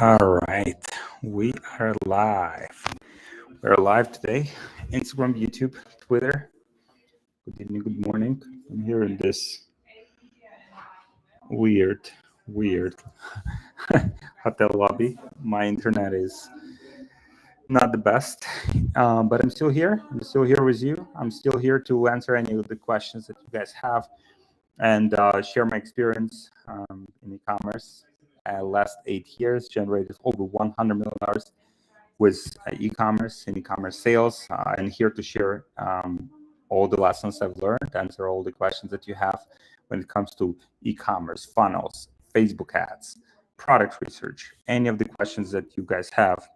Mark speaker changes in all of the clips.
Speaker 1: All right, we are live. We're live today. Instagram, YouTube, Twitter. Good evening, good morning. I'm here in this weird hotel lobby. My internet is not the best, but I'm still here. I'm still here with you. I'm still here to answer any of the questions that you guys have and share my experience in e-commerce. Last 8 years, generated over $100 million with e-commerce and e-commerce sales. And here to share all the lessons I've learned, answer all the questions that you have when it comes to e-commerce, funnels, Facebook ads, product research, any of the questions that you guys have.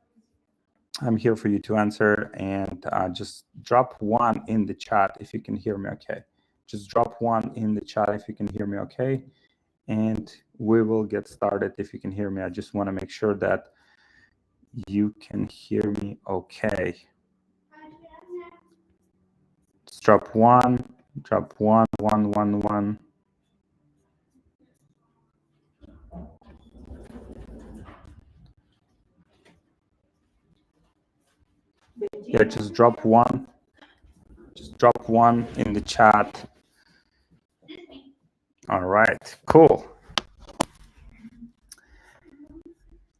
Speaker 1: I'm here for you to answer, and just drop one in the chat if you can hear me okay. Just drop one in the chat if you can hear me okay, and we will get started if you can hear me. I just want to make sure that you can hear me okay. Just drop one, one. Yeah, just drop one. Just drop one in the chat. All right, cool.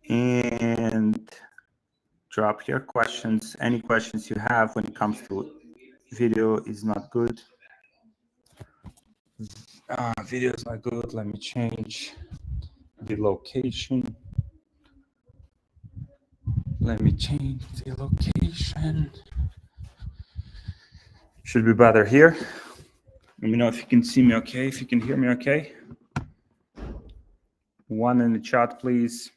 Speaker 1: And drop your questions. Any questions you have when it comes to video is not good. Video is not good. Let me change the location. Let me change the location. Should be better here. Let me know if you can see me okay, if you can hear me okay. One in the chat, please.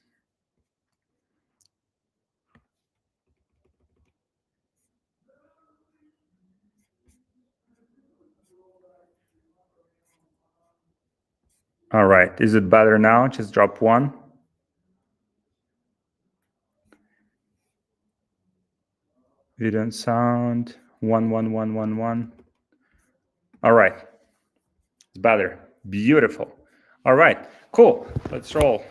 Speaker 1: All right, is it better now? Just drop one. Video and sound, one. All right, it's better, beautiful. All right, cool, let's roll.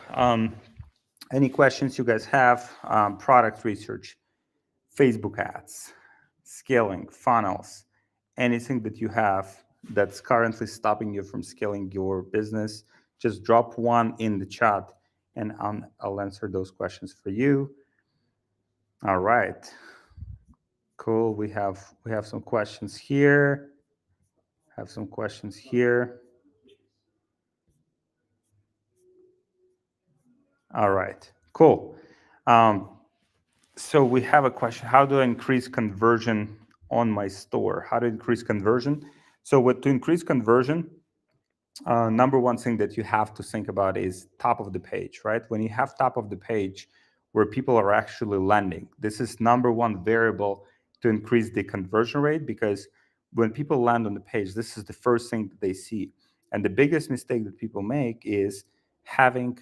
Speaker 1: Any questions you guys have? Product research, Facebook ads, scaling, funnels, anything that you have that's currently stopping you from scaling your business, just drop one in the chat and I'll answer those questions for you. All right, cool. We have some questions here. Have some questions here. All right, cool. So we have a question: how do I increase conversion on my store? How to increase conversion? So to increase conversion, number one thing that you have to think about is top of the page, right? When you have top of the page where people are actually landing, this is number one variable to increase the conversion rate, because when people land on the page, this is the first thing that they see. And the biggest mistake that people make is having,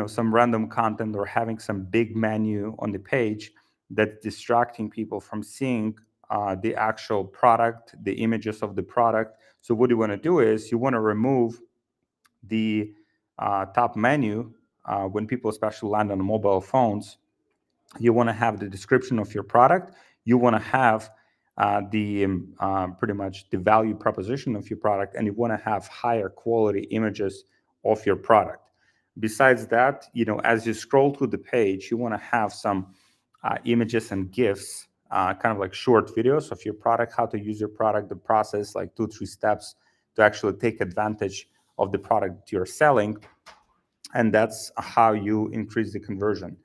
Speaker 1: some random content or having some big menu on the page that's distracting people from seeing the actual product, the images of the product. So what you want to do is you want to remove the top menu when people especially land on mobile phones. You want to have the description of your product. You want to have pretty much the value proposition of your product, and you want to have higher quality images of your product. Besides that, as you scroll through the page, you want to have some images and GIFs, kind of like short videos of your product, how to use your product, the process, like 2-3 steps to actually take advantage of the product you're selling. And that's how you increase the conversion.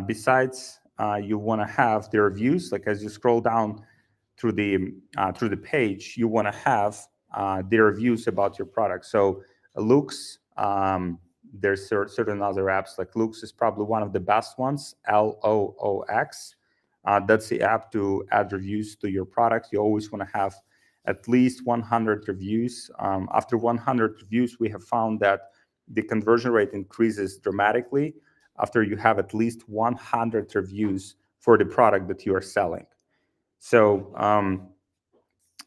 Speaker 1: Besides, you want to have the reviews. Like as you scroll down through the page, you want to have the reviews about your product. So Loox, there's certain other apps, like Loox is probably one of the best ones, Loox. That's the app to add reviews to your product. You always want to have at least 100 reviews. After 100 reviews, we have found that the conversion rate increases dramatically after you have at least 100 reviews for the product that you are selling. So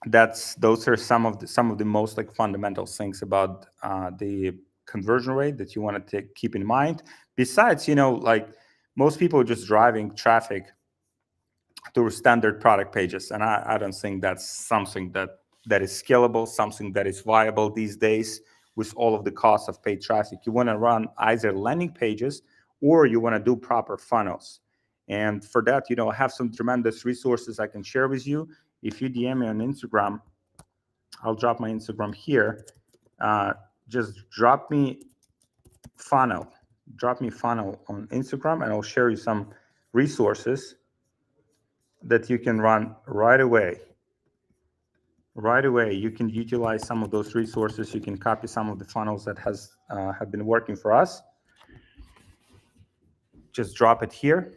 Speaker 1: those are some of the most like fundamental things about the conversion rate that you want to keep in mind. Besides, like most people are just driving traffic to standard product pages, and I don't think that's something that is scalable, something that is viable these days with all of the costs of paid traffic. You want to run either landing pages or you want to do proper funnels. And for that, I have some tremendous resources I can share with you. If you DM me on Instagram, I'll drop my Instagram here. Just drop me funnel on Instagram, and I'll share you some resources that you can run right away. You can utilize some of those resources. You can copy some of the funnels that have been working for us. Just drop it here.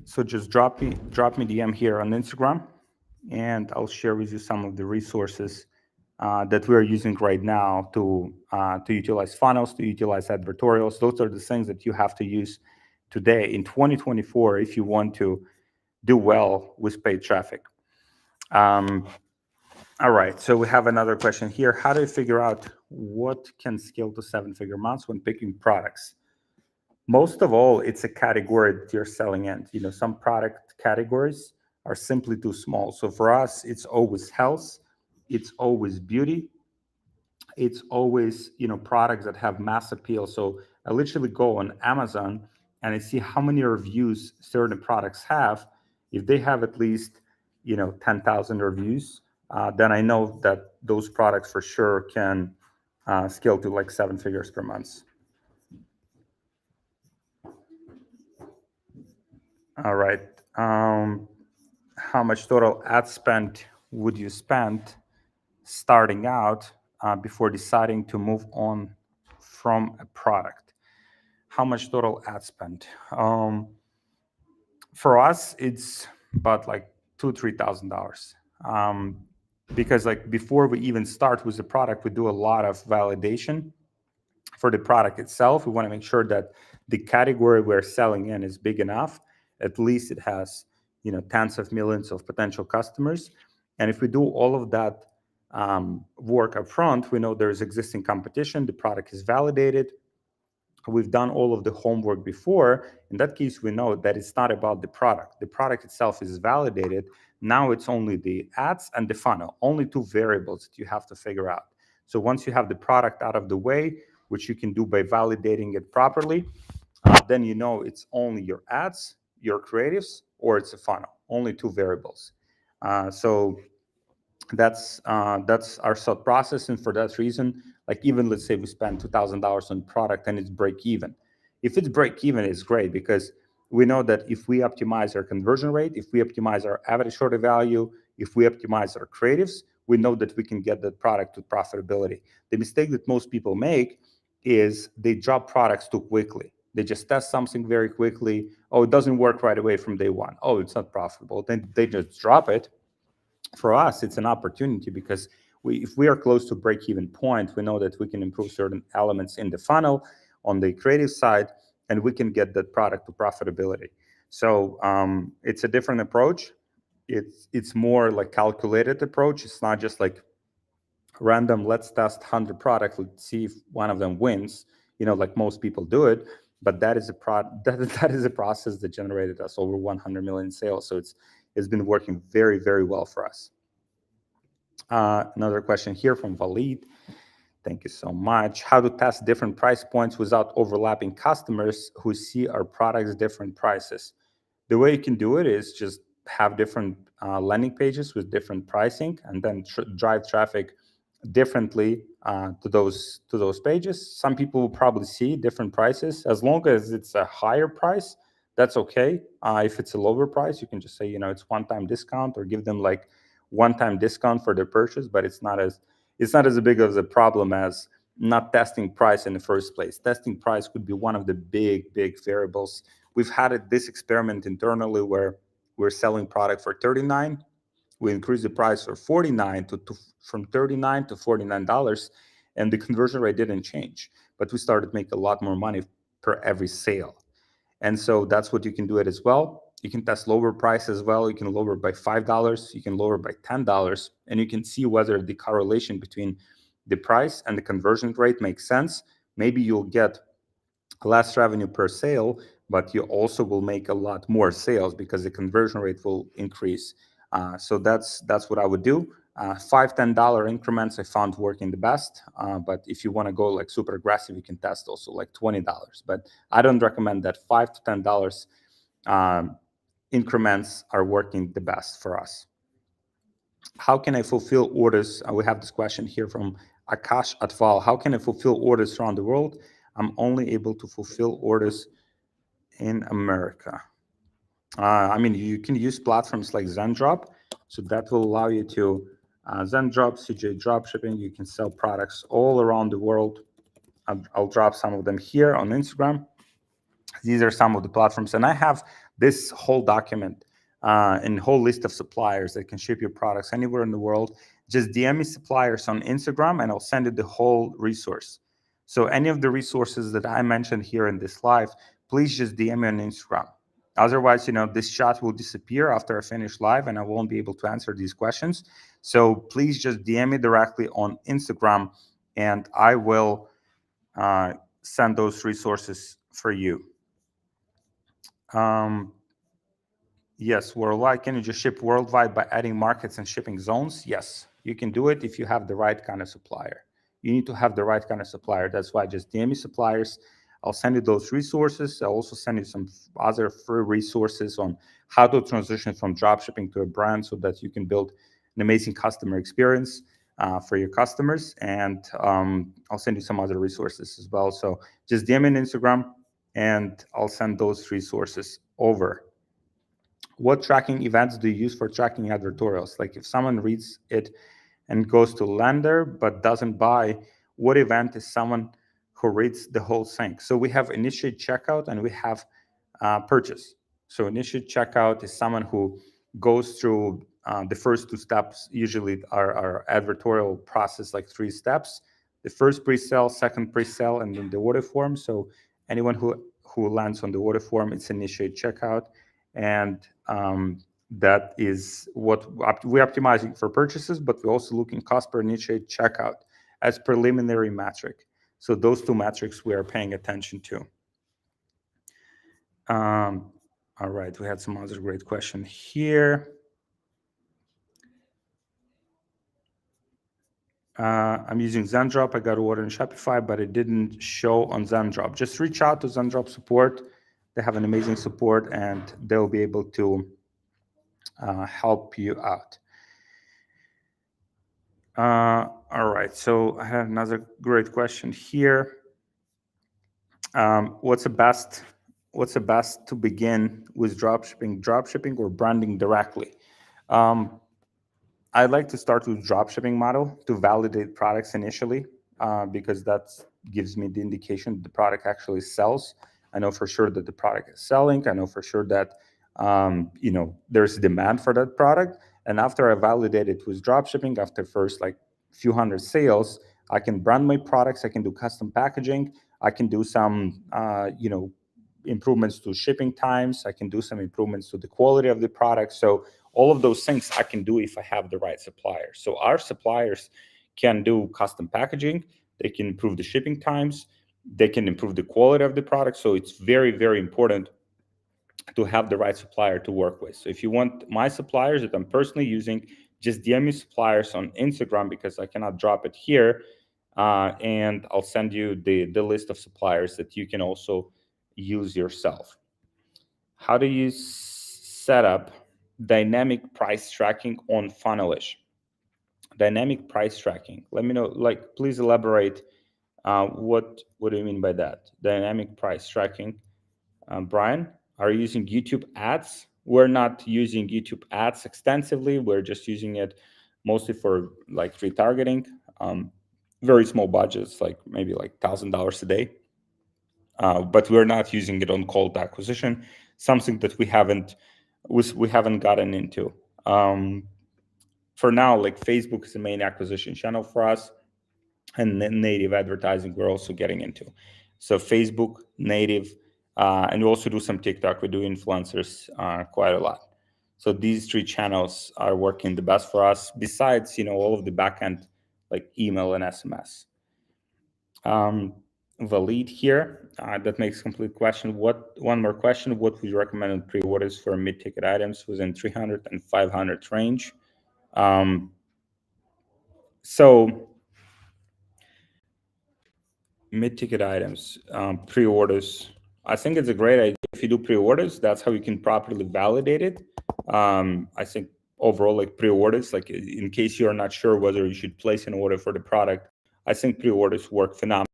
Speaker 1: So just drop me DM here on Instagram, and I'll share with you some of the resources that we're using right now to utilize funnels, to utilize advertorials. Those are the things that you have to use today in 2024 if you want to do well with paid traffic. All right, so we have another question here. How do you figure out what can scale to 7-figure months when picking products? Most of all, it's a category that you're selling in. Some product categories are simply too small. So for us, it's always health, it's always beauty, it's always products that have mass appeal. So I literally go on Amazon and I see how many reviews certain products have. If they have at least 10,000 reviews, then I know that those products for sure can scale to like 7 figures per month. All right. How much total ad spend would you spend starting out before deciding to move on from a product? How much total ad spend? For us, it's about like $2,000-$3,000. Because like before we even start with the product, we do a lot of validation for the product itself. We want to make sure that the category we're selling in is big enough. At least it has tens of millions of potential customers. And if we do all of that work up front, we know there's existing competition, the product is validated, we've done all of the homework before. In that case, we know that it's not about the product. The product itself is validated. Now it's only the ads and the funnel, only two variables that you have to figure out. So once you have the product out of the way, which you can do by validating it properly, then it's only your ads, your creatives, or it's a funnel, only two variables. So that's our thought process. And for that reason, like even let's say we spend $2,000 on product and it's break even. If it's break even, it's great because we know that if we optimize our conversion rate, if we optimize our average order value, if we optimize our creatives, we know that we can get that product to profitability. The mistake that most people make is they drop products too quickly. They just test something very quickly. Oh, it doesn't work right away from day one. Oh, it's not profitable. Then they just drop it. For us, it's an opportunity because if we are close to break-even point, we know that we can improve certain elements in the funnel on the creative side, and we can get that product to profitability. So it's a different approach. It's more like calculated approach. It's not just like random, let's test 100 products, let's see if one of them wins, like most people do it. But that is that is a process that generated us over 100 million sales. So it's been working very, very well for us. Another question here from Valid. Thank you so much. How to test different price points without overlapping customers who see our products different prices? The way you can do it is just have different landing pages with different pricing, and then drive traffic differently to those pages. Some people will probably see different prices. As long as it's a higher price, that's okay. If it's a lower price, you can just say it's one-time discount, or give them like one-time discount for their purchase. But it's not as big of a problem as not testing price in the first place. Testing price could be one of the big variables. We've had this experiment internally where we're selling product for $39. We increased the price for $49 from $39 to $49, and the conversion rate didn't change. But we started making a lot more money per every sale. And so that's what you can do it as well. You can test lower price as well. You can lower by $5, you can lower by $10, and you can see whether the correlation between the price and the conversion rate makes sense. Maybe you'll get less revenue per sale, but you also will make a lot more sales because the conversion rate will increase. So that's what I would do. $5-10 increments I found working the best. But if you want to go like super aggressive, you can test also like $20. But I don't recommend that. $5 to $10 increments are working the best for us. How can I fulfill orders? We have this question here from Akash Atval. How can I fulfill orders around the world? I'm only able to fulfill orders in America. I mean, you can use platforms like Zendrop. So that will allow you to Zendrop, CJ Dropshipping. You can sell products all around the world. I'll drop some of them here on Instagram. These are some of the platforms. And I have this whole document and whole list of suppliers that can ship your products anywhere in the world. Just DM me suppliers on Instagram and I'll send you the whole resource. So any of the resources that I mentioned here in this live, please just DM me on Instagram. Otherwise, this chat will disappear after I finish live and I won't be able to answer these questions. So please just DM me directly on Instagram and I will send those resources for you. Yes, worldwide. Can you just ship worldwide by adding markets and shipping zones? Yes, you can do it if you have the right kind of supplier. You need to have the right kind of supplier. That's why just DM me suppliers. I'll send you those resources. I'll also send you some other free resources on how to transition from dropshipping to a brand so that you can build an amazing customer experience for your customers. And I'll send you some other resources as well. So just DM me on Instagram and I'll send those resources over. What tracking events do you use for tracking advertorials? Like if someone reads it and goes to lender but doesn't buy, what event is someone who reads the whole thing? So we have initiate checkout and we have purchase. So initiate checkout is someone who goes through the first two steps. Usually our advertorial process like 3 steps: the first pre-sale, second pre-sale, and then the order form. So anyone who lands on the order form, it's initiate checkout. And that is what we're optimizing for purchases, but we're also looking cost per initiate checkout as preliminary metric. So those two metrics we are paying attention to. All right, we had some other great question here. I'm using Zendrop. I got order in Shopify, but it didn't show on Zendrop. Just reach out to Zendrop support. They have an amazing support and they'll be able to help you out. All right, so I have another great question here. What's the best to begin with dropshipping or branding directly? I'd like to start with dropshipping model to validate products initially, because that gives me the indication that the product actually sells. I know for sure that the product is selling. I know for sure that there's demand for that product. And after I validate it with dropshipping, after first like few hundred sales, I can brand my products. I can do custom packaging. I can do some improvements to shipping times. I can do some improvements to the quality of the product. So all of those things I can do if I have the right supplier. So our suppliers can do custom packaging. They can improve the shipping times. They can improve the quality of the product. So it's very, very important to have the right supplier to work with. So if you want my suppliers that I'm personally using, just DM me suppliers on Instagram because I cannot drop it here. And I'll send you the list of suppliers that you can also use yourself. How do you set up dynamic price tracking on Funnelish? Dynamic price tracking. Let me know, please elaborate. What do you mean by that? Dynamic price tracking. Brian, are you using YouTube ads? We're not using YouTube ads extensively. We're just using it mostly for like retargeting. Very small budgets, like maybe like $1,000 a day. But we're not using it on cold acquisition, something that we haven't gotten into. For now, like Facebook is the main acquisition channel for us, and native advertising we're also getting into. So Facebook, native, And we also do some TikTok. We do influencers quite a lot. So these 3 channels are working the best for us, besides, all of the backend like email and SMS. Valid here. That makes complete question. One more question. What would you recommend on pre-orders for mid-ticket items within 300 and 500 range? So mid-ticket items, pre-orders. I think it's a great idea. If you do pre-orders, that's how you can properly validate it. I think overall, like pre-orders, like in case you're not sure whether you should place an order for the product, I think pre-orders work phenomenal.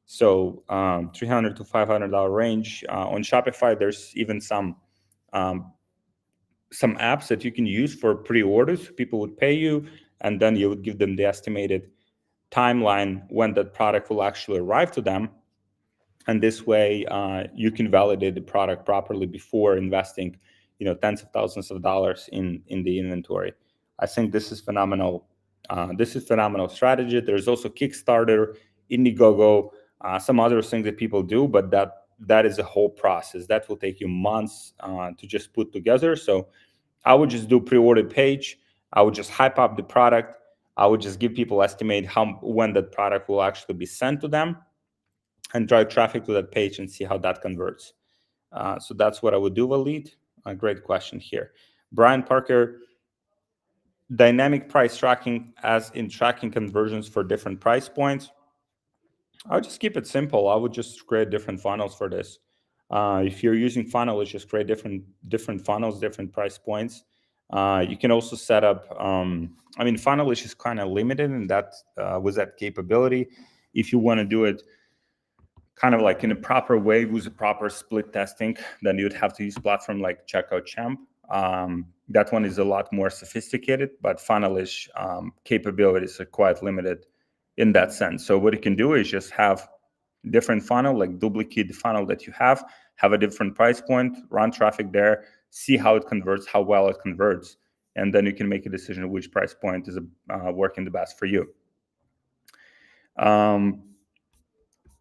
Speaker 1: So $300 to $500 range on Shopify. There's even some apps that you can use for pre-orders. People would pay you, and then you would give them the estimated timeline when that product will actually arrive to them. And this way, you can validate the product properly before investing, tens of thousands of dollars in the inventory. I think this is phenomenal. This is phenomenal strategy. There's also Kickstarter, Indiegogo, some other things that people do, but that is a whole process that will take you months to just put together. So I would just do pre-order page. I would just hype up the product. I would just give people estimate when that product will actually be sent to them, and drive traffic to that page and see how that converts. So that's what I would do, Valid. A great question here. Brian Parker, dynamic price tracking as in tracking conversions for different price points. I would just keep it simple. I would just create different funnels for this. If you're using funnels, just create different funnels, different price points. You can also set up. Funnel is just kind of limited in that with that capability. If you want to do it kind of like in a proper way with a proper split testing, then you'd have to use platform like Checkout Champ. That one is a lot more sophisticated, but funnelish capabilities are quite limited in that sense. So what you can do is just have different funnel, like duplicate the funnel that you have a different price point, run traffic there, see how it converts, how well it converts, and then you can make a decision which price point is working the best for you.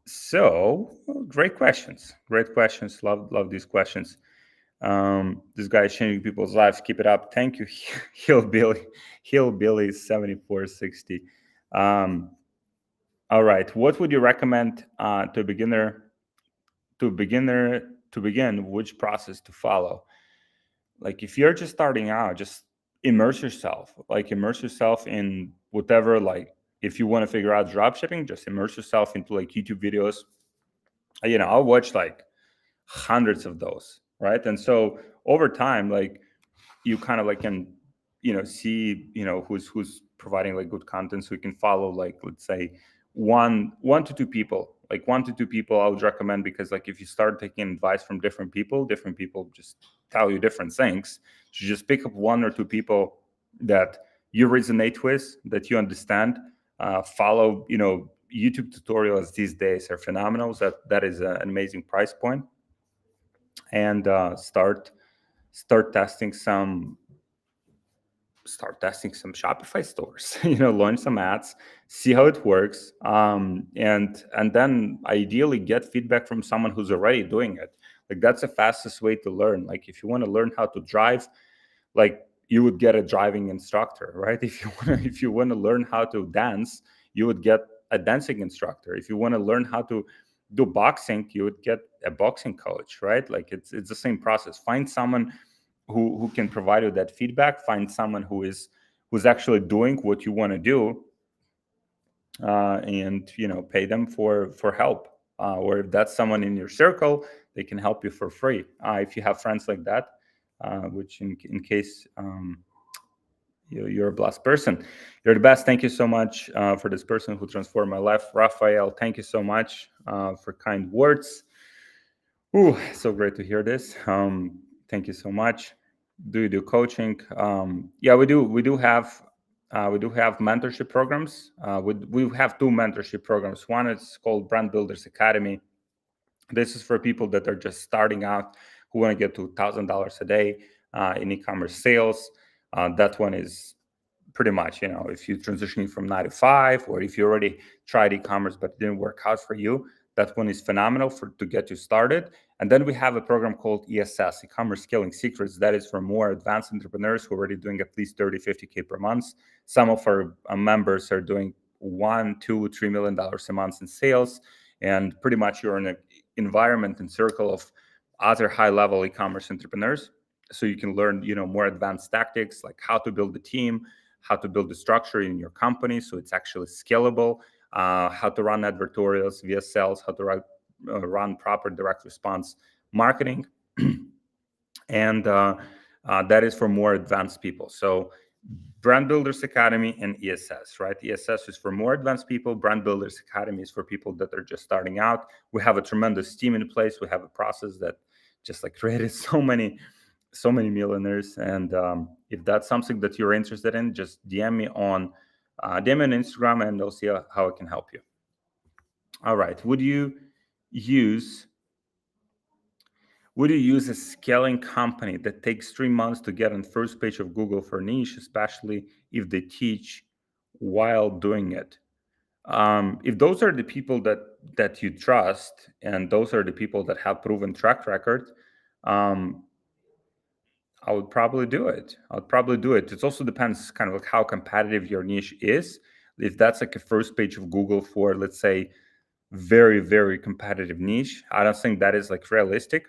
Speaker 1: So great questions. Love these questions. This guy is changing people's lives. Keep it up. Thank you, Hillbilly 7460. All right. What would you recommend to begin? Which process to follow? Like if you're just starting out, just immerse yourself. Like immerse yourself in whatever. Like if you want to figure out drop shipping, just immerse yourself into like YouTube videos. I'll watch like hundreds of those, right? And so over time, like you kind of like can see who's providing like good content, so you can follow like, let's say, one to two people. Like 1 to 2 people I would recommend, because like if you start taking advice from different people just tell you different things. So just pick up 1 or 2 people that you resonate with, that you understand. Follow YouTube tutorials these days are phenomenal. That is an amazing price point. And start testing some Shopify stores. Launch some ads, see how it works, and then ideally get feedback from someone who's already doing it. Like that's the fastest way to learn. Like if you want to learn how to drive, like you would get a driving instructor, right? If you want to learn how to dance, you would get a dancing instructor. If you want to learn how to do boxing, you would get a boxing coach, right? Like it's the same process. Find someone who can provide you that feedback. Find someone who's actually doing what you want to do, and pay them for help. Or if that's someone in your circle, they can help you for free. If you have friends like that, which in case you're a blessed person, you're the best. Thank you so much for this person who transformed my life, Raphael. Thank you so much for kind words. Ooh, so great to hear this. Thank you so much. Do you do coaching? Yeah, we do. We do have mentorship programs. We have 2 mentorship programs. One is called Brand Builders Academy. This is for people that are just starting out, who want to get to $1,000 a day in e-commerce sales. That one is pretty much, if you're transitioning from 9 to 5, or if you already tried e-commerce but it didn't work out for you, that one is phenomenal to get you started. And then we have a program called ESS, E-commerce Scaling Secrets. That is for more advanced entrepreneurs who are already doing at least 30, 50K per month. Some of our members are doing $1, $2, $3 million a month in sales. And pretty much you're in an environment and circle of other high-level e-commerce entrepreneurs. So you can learn, more advanced tactics, like how to build a team, how to build the structure in your company so it's actually scalable, how to run advertorials via sales, how to run proper direct response marketing. And that is for more advanced people. So Brand Builders Academy and ESS, right? ESS is for more advanced people. Brand Builders Academy is for people that are just starting out. We have a tremendous team in place. We have a process that just created so many millionaires. And if that's something that you're interested in, just DM me on Instagram, and I'll see how I can help you. All right. Would you use a scaling company that takes 3 months to get on the first page of Google for niche, especially if they teach while doing it? If those are the people that you trust, and those are the people that have proven track record, I would probably do it. It also depends kind of how competitive your niche is. If that's a first page of Google for, let's say, very, very competitive niche, I don't think that is realistic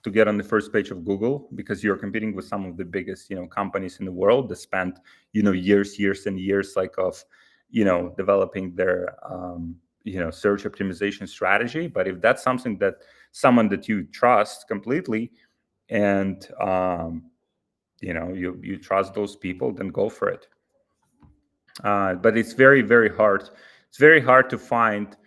Speaker 1: to get on the first page of Google, because you're competing with some of the biggest, companies in the world that spent, years and years of, developing their, search optimization strategy. But if that's someone that you trust completely, and you trust those people, then go for it. But it's very, very hard. It's very hard to find,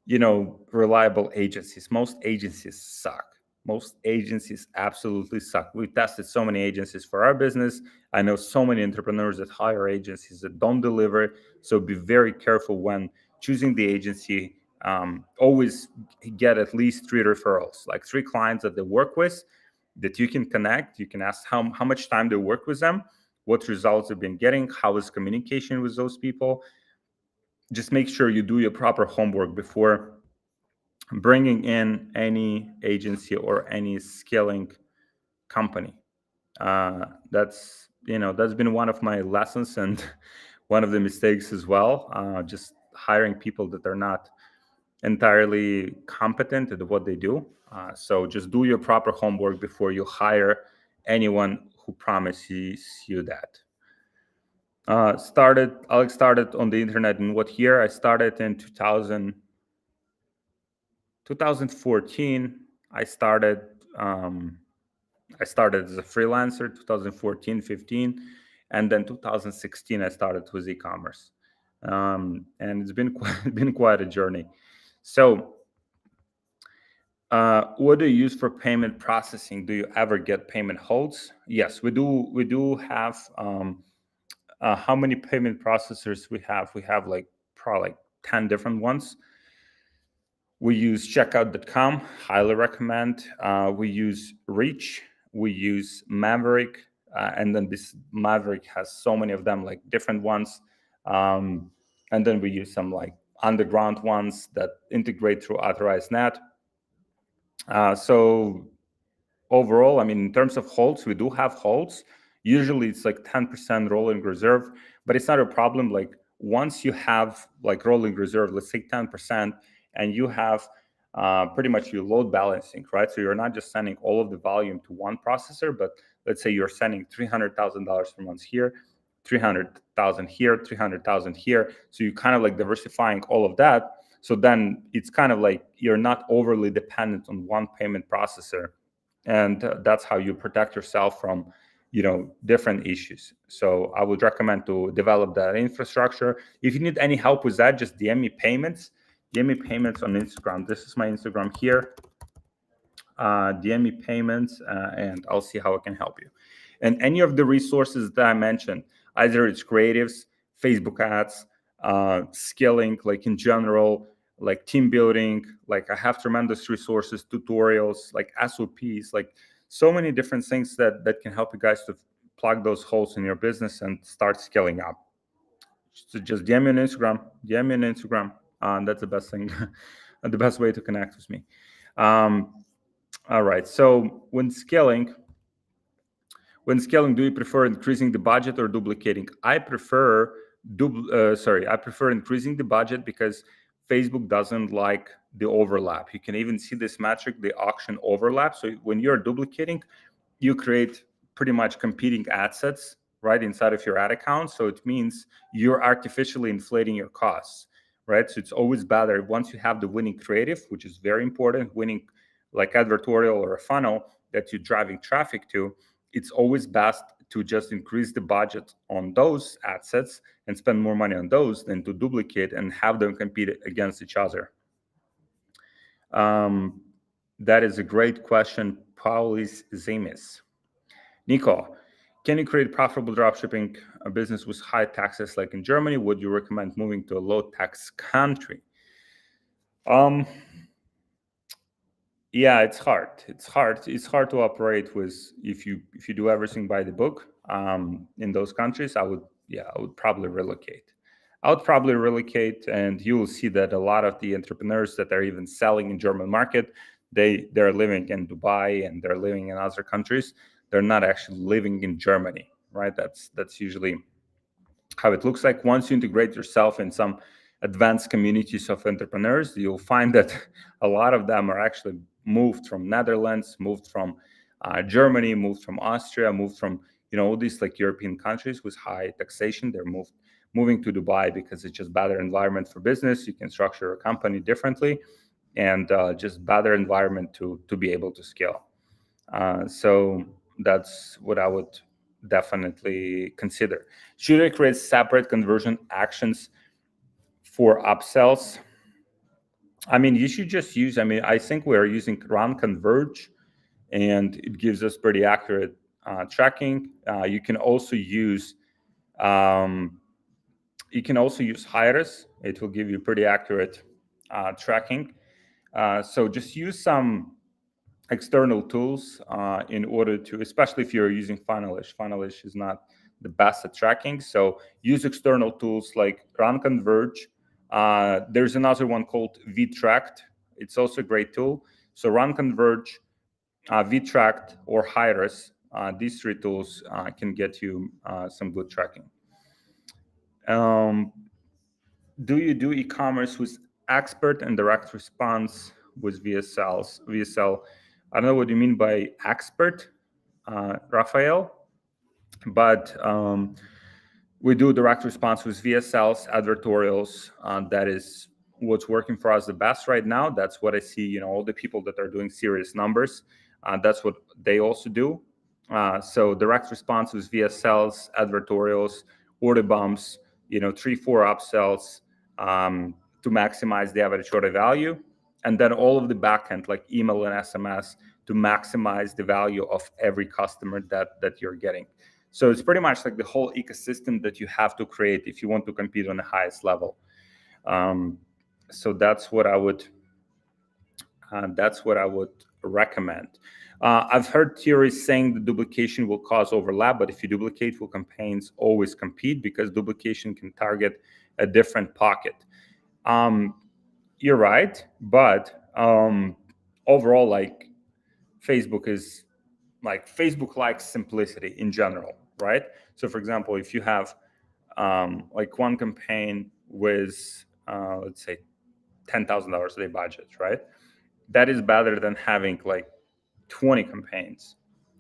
Speaker 1: reliable agencies. Most agencies suck. Most agencies absolutely suck. We've tested so many agencies for our business. I know so many entrepreneurs that hire agencies that don't deliver. So be very careful when choosing the agency. Always get at least 3 referrals, 3 clients that they work with, that you can connect. You can ask how much time they work with them, what results they've been getting, how is communication with those people. Just make sure you do your proper homework before bringing in any agency or any scaling company. That's been one of my lessons, and one of the mistakes as well. Just hiring people that are not entirely competent at what they do. So just do your proper homework before you hire anyone who promises you that. Alex started on the internet in what year? I started in 2014. I started as a freelancer 2014, 15, and then 2016 I started with e-commerce. And it's been quite a journey. So what do you use for payment processing? Do you ever get payment holds? Yes, we do. We do have. How many payment processors we have? We have probably 10 different ones. We use checkout.com, highly recommend. We use Reach. We use Maverick. And then this Maverick has so many of them, different ones. And then we use some underground ones that integrate through Authorized Net. So overall, in terms of holds, we do have holds. Usually it's 10% rolling reserve, but it's not a problem. Once you have rolling reserve, let's say 10%, and you have pretty much your load balancing, right? So you're not just sending all of the volume to one processor, but let's say you're sending $300,000 per month here, 300,000 here, 300,000 here. So you kind of diversifying all of that. So then it's kind of you're not overly dependent on one payment processor. And that's how you protect yourself from, different issues. So I would recommend to develop that infrastructure. If you need any help with that, just DM me payments. DM me payments on Instagram. This is my Instagram here. DM me payments, and I'll see how I can help you. And any of the resources that I mentioned, either it's creatives, Facebook ads, scaling, in general, team building, I have tremendous resources, tutorials, SOPs, so many different things that can help you guys to plug those holes in your business and start scaling up. So just DM me on Instagram. That's the best thing, the best way to connect with me. All right. So when scaling, do you prefer increasing the budget or duplicating? I prefer increasing the budget because Facebook doesn't like the overlap. You can even see this metric, the auction overlap. So when you're duplicating, you create pretty much competing ad sets right inside of your ad account. So it means you're artificially inflating your costs, right? So it's always better once you have the winning creative, which is very important, winning like advertorial or a funnel that you're driving traffic to. It's always best to just increase the budget on those ad sets and spend more money on those than to duplicate and have them compete against each other. Um, that is a great question, Paulis Zemis. Nico, can you create profitable dropshipping business with high taxes like in Germany? Would you recommend moving to a low tax country? Um, yeah, it's hard. It's hard to operate with if you do everything by the book. In those countries, I would probably relocate. I would probably relocate, and you will see that a lot of the entrepreneurs that are even selling in German market, they're living in Dubai and they're living in other countries. They're not actually living in Germany, right? That's usually how it looks like. Once you integrate yourself in some advanced communities of entrepreneurs, you'll find that a lot of them are actually moved from Netherlands, moved from Germany, moved from Austria, moved from all these like European countries with high taxation. They're moving to Dubai because it's just better environment for business. You can structure a company differently, and just better environment to be able to scale. So that's what I would definitely consider. Should I create separate conversion actions for upsells? I mean, you should just use, I think we're using Run Converge, and it gives us pretty accurate tracking. You can also use Hires. It will give you pretty accurate tracking. So just use some external tools in order to, especially if you're using Funnelish. Funnelish is not the best at tracking, so use external tools like Run Converge. There's another one called vTracked. It's also a great tool. So Run Converge, vTracked, or Hires. These three tools can get you some good tracking. Um, do you do e-commerce with expert and direct response with VSLs? VSL. I don't know what you mean by expert, Raphael, but we do direct response with VSLs, advertorials. That is what's working for us the best right now. That's what I see. All the people that are doing serious numbers, that's what they also do. So direct response with VSLs, advertorials, order bumps, 3, 4 upsells to maximize the average order value, and then all of the backend like email and SMS to maximize the value of every customer that you're getting. So it's pretty much like the whole ecosystem that you have to create if you want to compete on the highest level. So that's what I would recommend. I've heard theories saying the duplication will cause overlap, but if you duplicate, will campaigns always compete because duplication can target a different pocket? You're right, but overall, like Facebook is Facebook likes simplicity in general, right? So, for example, if you have like one campaign with let's say $10,000 a day budget, right? That is better than having like 20 campaigns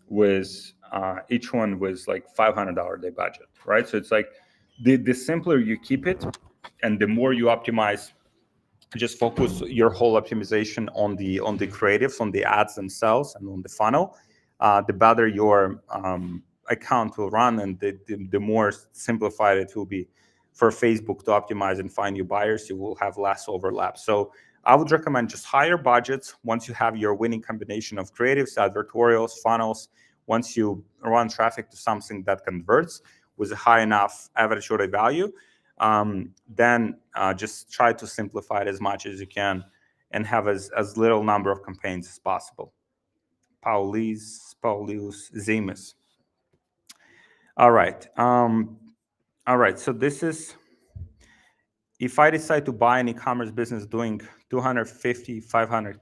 Speaker 1: with each one with like $500 a day budget, right? So it's like the simpler you keep it, and the more you optimize, just focus your whole optimization on the creatives, on the ads themselves, and on the funnel, the better your account will run, and the more simplified it will be for Facebook to optimize and find you buyers. You will have less overlap. So I would recommend just higher budgets once you have your winning combination of creatives, advertorials, funnels. Once you run traffic to something that converts with a high enough average order value, then just try to simplify it as much as you can and have as little number of campaigns as possible. Paulius Zemus. All right. So this is, if I decide to buy an e-commerce business doing 250, 500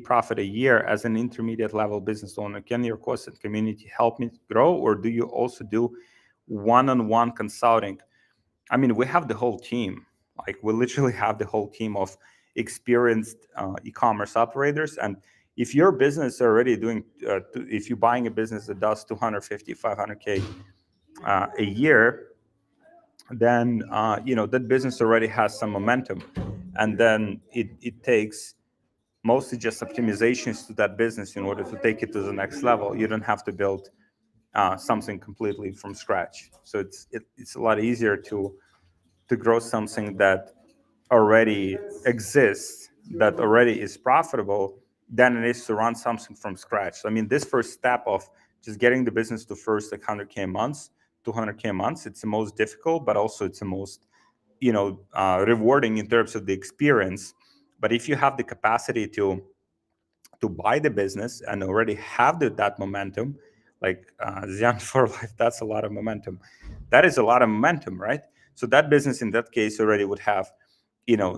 Speaker 1: profit a year as an intermediate level business owner? Can your course and community help me grow, or do you also do one-on-one consulting? I mean, we have the whole team. Like, we literally have the whole team of experienced e-commerce operators. And if your business already doing, if you're buying a business that does 250, 500K a year, then that business already has some momentum. And then it takes mostly just optimizations to that business in order to take it to the next level. You don't have to build something completely from scratch. So it's a lot easier to grow something that already exists, that already is profitable, than it is to run something from scratch. So, I mean, this first step of just getting the business to first like 100K months, 200K months, it's the most difficult, but also it's the most rewarding in terms of the experience. But if you have the capacity to buy the business and already have that momentum, like Zen for Life, that's a lot of momentum. That is a lot of momentum, right? So that business in that case already would have,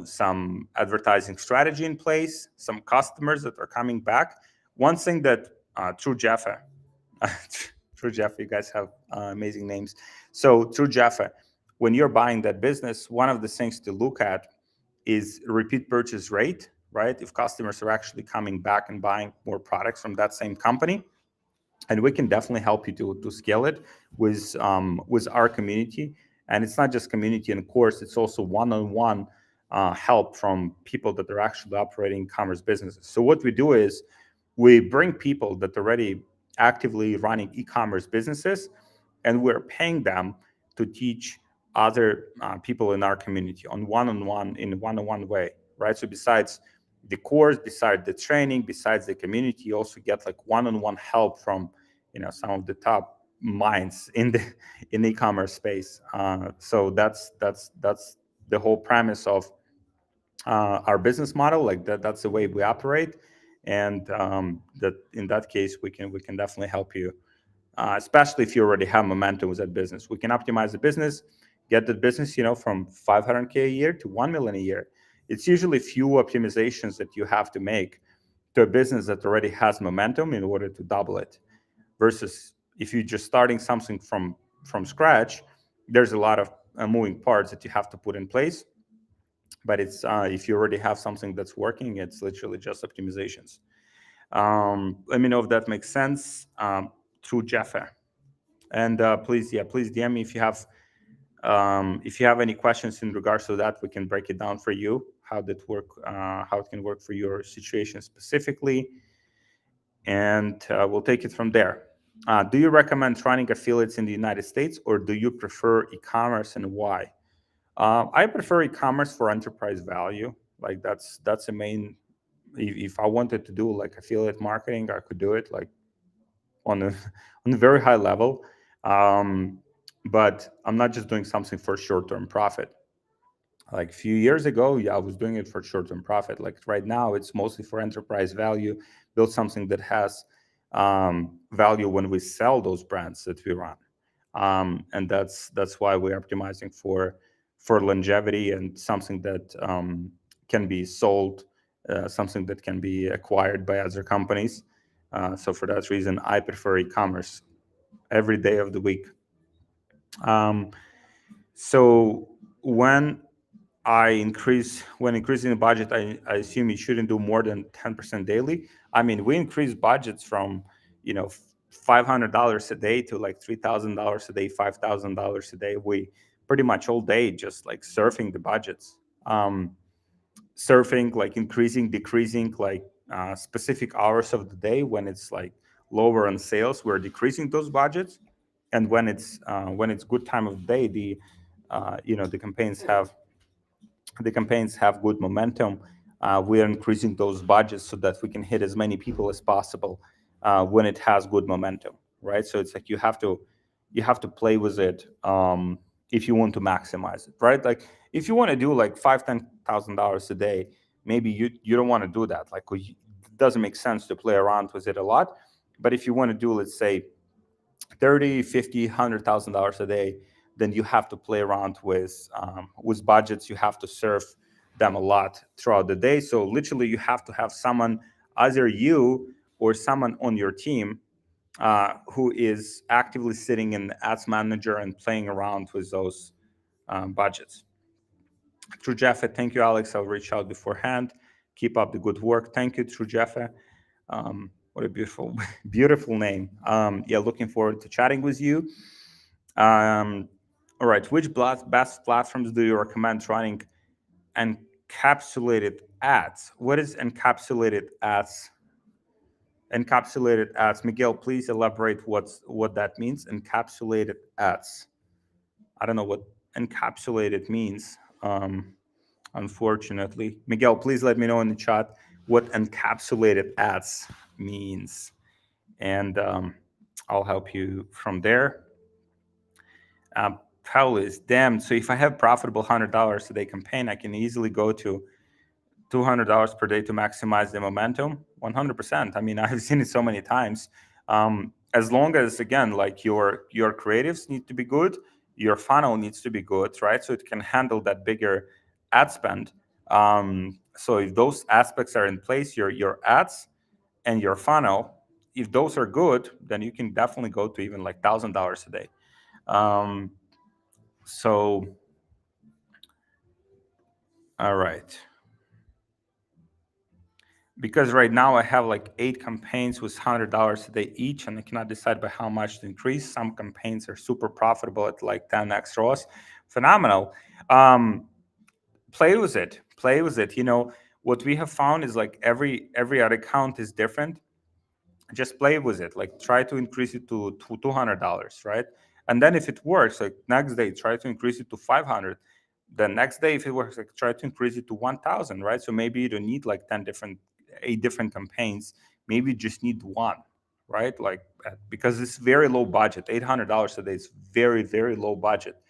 Speaker 1: some advertising strategy in place, some customers that are coming back. One thing that through Jaffa, through Jaffa, you guys have amazing names. So through Jaffa, when you're buying that business, one of the things to look at is repeat purchase rate, right? If customers are actually coming back and buying more products from that same company. And we can definitely help you to scale it with our community. And it's not just community and course, it's also one-on-one help from people that are actually operating commerce businesses. So what we do is we bring people that are already actively running e-commerce businesses, and we're paying them to teach other people in our community in a one-on-one way, right? So besides the course, besides the training, besides the community, you also get like one-on-one help from some of the top minds in the e-commerce space. So that's the whole premise of our business model. Like that's the way we operate, and that in that case we can definitely help you, especially if you already have momentum with that business. We can optimize the business, get the business from 500K a year to 1 million a year. It's usually few optimizations that you have to make to a business that already has momentum in order to double it, versus if you're just starting something from scratch. There's a lot of moving parts that you have to put in place. But it's if you already have something that's working, it's literally just optimizations. Let me know if that makes sense, through Jaffa. And please DM me if you have any questions in regards to that. We can break it down for you, how it can work for your situation specifically, and we'll take it from there. Do you recommend running affiliates in the United States, or do you prefer e-commerce, and why? I prefer e-commerce for enterprise value. Like that's the main. If I wanted to do like affiliate marketing, I could do it like on a on a very high level. But I'm not just doing something for short-term profit. Like a few years ago, yeah, I was doing it for short-term profit. Like right now, it's mostly for enterprise value. Build something that has value when we sell those brands that we run, and that's why we're optimizing for longevity and something that can be sold, something that can be acquired by other companies. So for that reason, I prefer e-commerce every day of the week. So when increasing the budget, I assume you shouldn't do more than 10% daily. I mean, we increase budgets from $500 a day to like $3,000 a day, $5,000 a day. We pretty much all day just like surfing the budgets, surfing, like increasing, decreasing, like specific hours of the day when it's like lower on sales, we're decreasing those budgets. And when it's good time of day, the campaigns have good momentum, we are increasing those budgets so that we can hit as many people as possible when it has good momentum, right? So it's like you have to play with it, if you want to maximize it, right? Like if you want to do like $5,000-$10,000 a day, maybe you don't want to do that. Like it doesn't make sense to play around with it a lot. But if you want to do, let's say, 30, 50, $100,000 a day, then you have to play around with budgets. You have to serve them a lot throughout the day. So literally, you have to have someone either you or someone on your team who is actively sitting in the ads manager and playing around with those budgets. True Jaffa, thank you, Alex. I'll reach out beforehand. Keep up the good work. Thank you, True Jaffa. What a beautiful, beautiful name. Yeah, looking forward to chatting with you. All right, which best platforms do you recommend running encapsulated ads? What is encapsulated ads? Encapsulated ads. Miguel, please elaborate what that means. Encapsulated ads. I don't know what encapsulated means. Unfortunately, Miguel, please let me know in the chat what encapsulated ads means, and I'll help you from there. Paulis, damn. So if I have profitable $100 a day campaign, I can easily go to $200 per day to maximize the momentum. 100%. I mean, I've seen it so many times. As long as, again, like your creatives need to be good, your funnel needs to be good, right? So it can handle that bigger ad spend. So if those aspects are in place, your ads and your funnel, if those are good, then you can definitely go to even like $1,000 a day. So, all right. Because right now I have like 8 campaigns with $100 a day each, and I cannot decide by how much to increase. Some campaigns are super profitable at like 10x ROAS. Phenomenal. Play with it. Play with it. You know, what we have found is like every ad account is different. Just play with it. Like try to increase it to $200, right? And then if it works, like next day try to increase it to 500. The next day, if it works, like try to increase it to 1,000, right? So maybe you don't need like 8 different campaigns. Maybe you just need one, right? Like because it's very low budget. $800 a day is very, very low budget.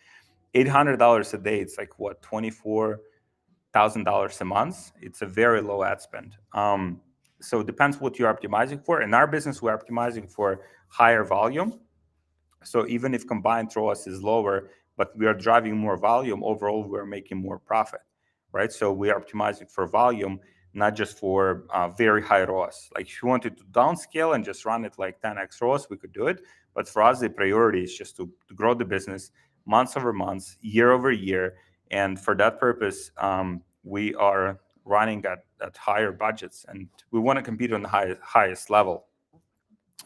Speaker 1: $800 a day, it's like what, $24,000 a month. It's a very low ad spend. So it depends what you're optimizing for. In our business, we're optimizing for higher volume. So even if combined ROAS is lower, but we are driving more volume, overall we're making more profit, right? So we are optimizing for volume, not just for very high ROAS. Like if you wanted to downscale and just run it like 10x ROAS, we could do it. But for us, the priority is just to grow the business months over months, year over year. And for that purpose, we are running at higher budgets, and we want to compete on the highest level.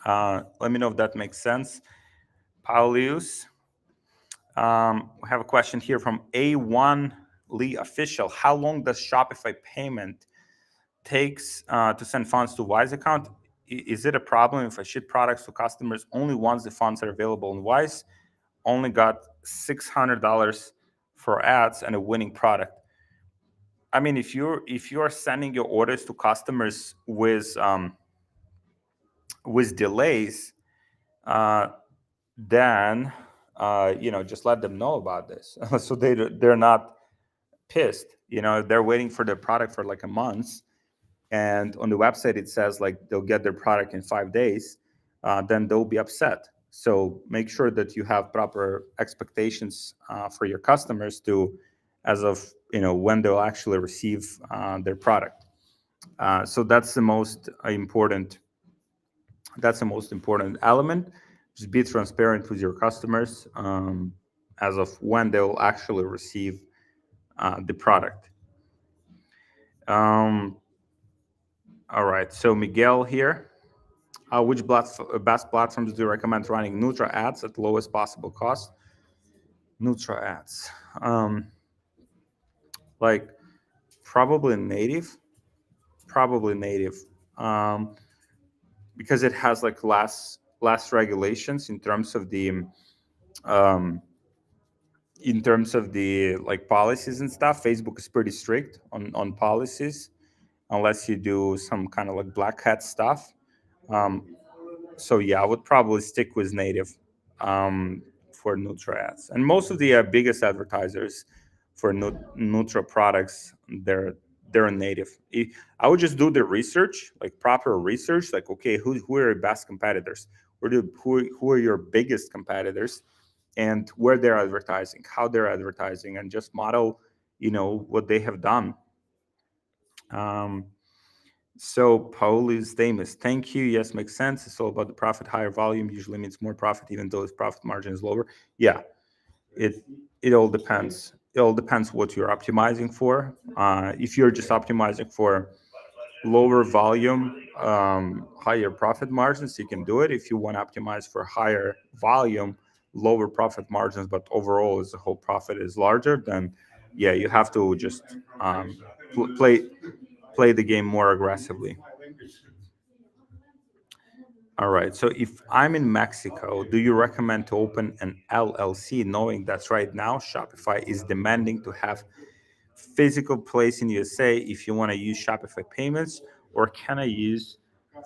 Speaker 1: Let me know if that makes sense. Paulius. We have a question here from A1 Lee Official. How long does Shopify payment takes to send funds to Wise account? Is it a problem if I ship products to customers only once the funds are available in Wise? Only got $600 for ads and a winning product. I mean, if you're sending your orders to customers with delays, then just let them know about this so they're not pissed. They're waiting for their product for like a month, and on the website it says like they'll get their product in 5 days, then they'll be upset. So make sure that you have proper expectations for your customers as of when they'll actually receive their product. So that's the most important element. Just be transparent with your customers as of when they'll actually receive the product. All right, so Miguel here. Which best platforms do you recommend running Nutra ads at lowest possible cost? Nutra ads. Like probably native. Because it has like less regulations in terms of the like policies and stuff. Facebook is pretty strict on policies unless you do some kind of like black hat stuff. So yeah, I would probably stick with native for Nutra ads. And most of the biggest advertisers for Nutra products, they're native. I would just do the research, like proper research, like okay, who are your best competitors? Who are your biggest competitors? And where they're advertising, how they're advertising, and just model, what they have done. So Paul is famous. Thank you. Yes, makes sense. It's all about the profit. Higher volume usually means more profit, even though its profit margin is lower. Yeah, it it all depends. It all depends what you're optimizing for. If you're just optimizing for lower volume, higher profit margins, you can do it. If you want to optimize for higher volume, lower profit margins, but overall as the whole profit is larger, then yeah, you have to just play the game more aggressively. All right. So if I'm in Mexico, do you recommend to open an LLC, knowing that right now Shopify is demanding to have physical place in USA if you want to use Shopify payments, or can I use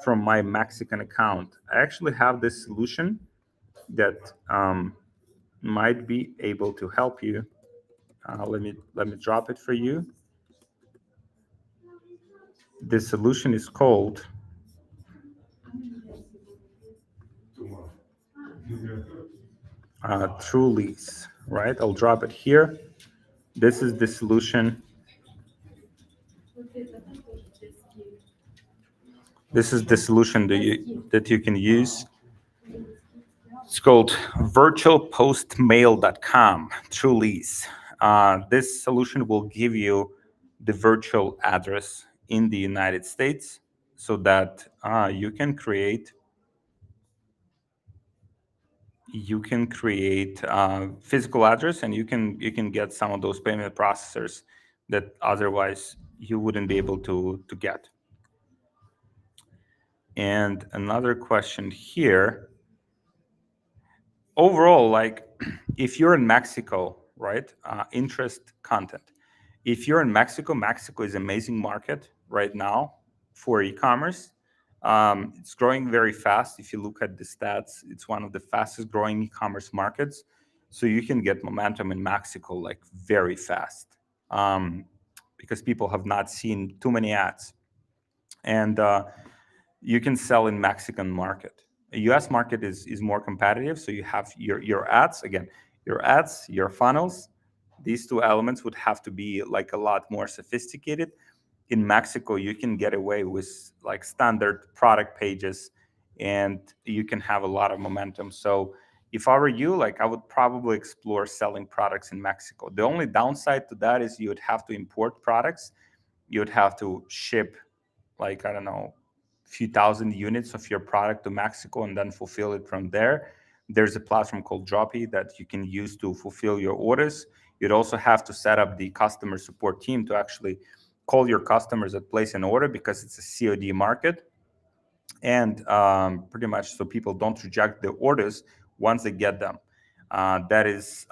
Speaker 1: from my Mexican account? I actually have this solution that might be able to help you. Let me drop it for you. This solution is called True Lease, right? I'll drop it here. This is the solution. This is the solution that you can use. It's called virtualpostmail.com, True Lease. This solution will give you the virtual address in the United States so that you can create physical address, and you can get some of those payment processors that otherwise you wouldn't be able to get. And another question here, overall, like if you're in Mexico, right? Interest content. If you're in Mexico, Mexico is an amazing market right now for e-commerce. It's growing very fast. If you look at the stats, it's one of the fastest growing e-commerce markets. So you can get momentum in Mexico like very fast, because people have not seen too many ads, and you can sell in Mexican market. A US market is more competitive, so you have your ads, again, your ads, your funnels. These two elements would have to be like a lot more sophisticated. In Mexico, you can get away with like standard product pages, and you can have a lot of momentum. So if I were you, like I would probably explore selling products in Mexico. The only downside to that is you would have to import products. You would have to ship, like, I don't know, a few thousand units of your product to Mexico and then fulfill it from there. There's a platform called Droppy that you can use to fulfill your orders. You'd also have to set up the customer support team to actually call your customers that place an order, because it's a COD market. And pretty much so people don't reject the orders once they get them. That is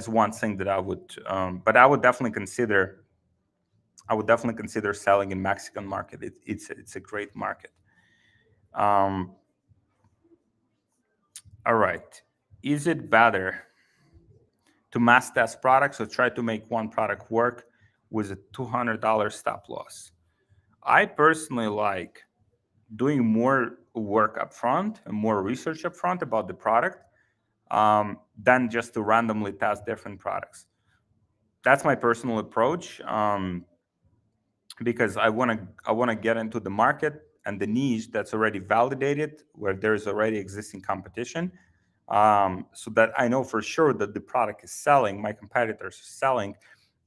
Speaker 1: one thing that I would, but I would definitely consider selling in Mexican market. It's a great market. Um, all right. Is it better to mass test products or try to make one product work with a $200 stop loss? I personally like doing more work up front and more research up front about the product, than just to randomly test different products. That's my personal approach. Because I want to get into the market and the niche that's already validated, where there's already existing competition, so that I know for sure that the product is selling, my competitors are selling,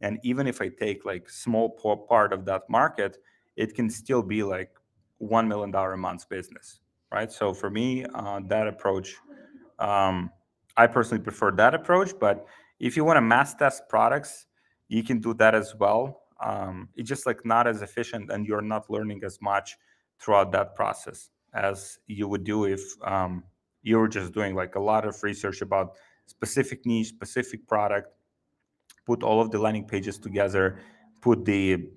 Speaker 1: and even if I take like small part of that market, it can still be like $1 million a month business, right? So for me, that approach, um, I personally prefer that approach. But if you want to mass test products, you can do that as well. It's just like not as efficient, and you're not learning as much throughout that process as you would do if you were just doing like a lot of research about specific niche, specific product, put all of the landing pages together, put the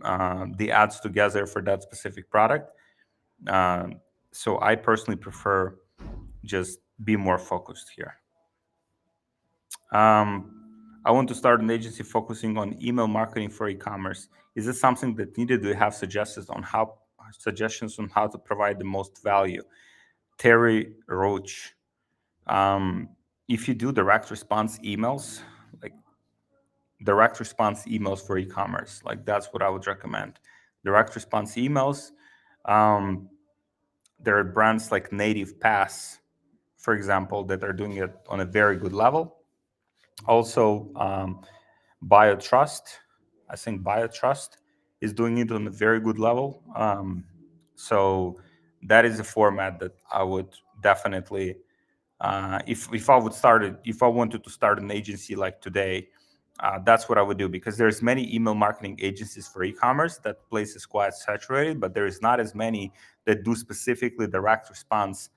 Speaker 1: ads together for that specific product. So I personally prefer just be more focused here. I want to start an agency focusing on email marketing for e-commerce. Is this something that needed? Do you have suggestions on how to provide the most value? Terry Roach. If you do direct response emails for e-commerce, like that's what I would recommend. direct response emails. Um, there are brands like Native Pass, for example, that are doing it on a very good level. Also, BioTrust, I think BioTrust is doing it on a very good level. So that is a format that I would definitely, if I would start it, if I wanted to start an agency like today, that's what I would do, because there's many email marketing agencies for e-commerce. That place is quite saturated, but there is not as many that do specifically direct response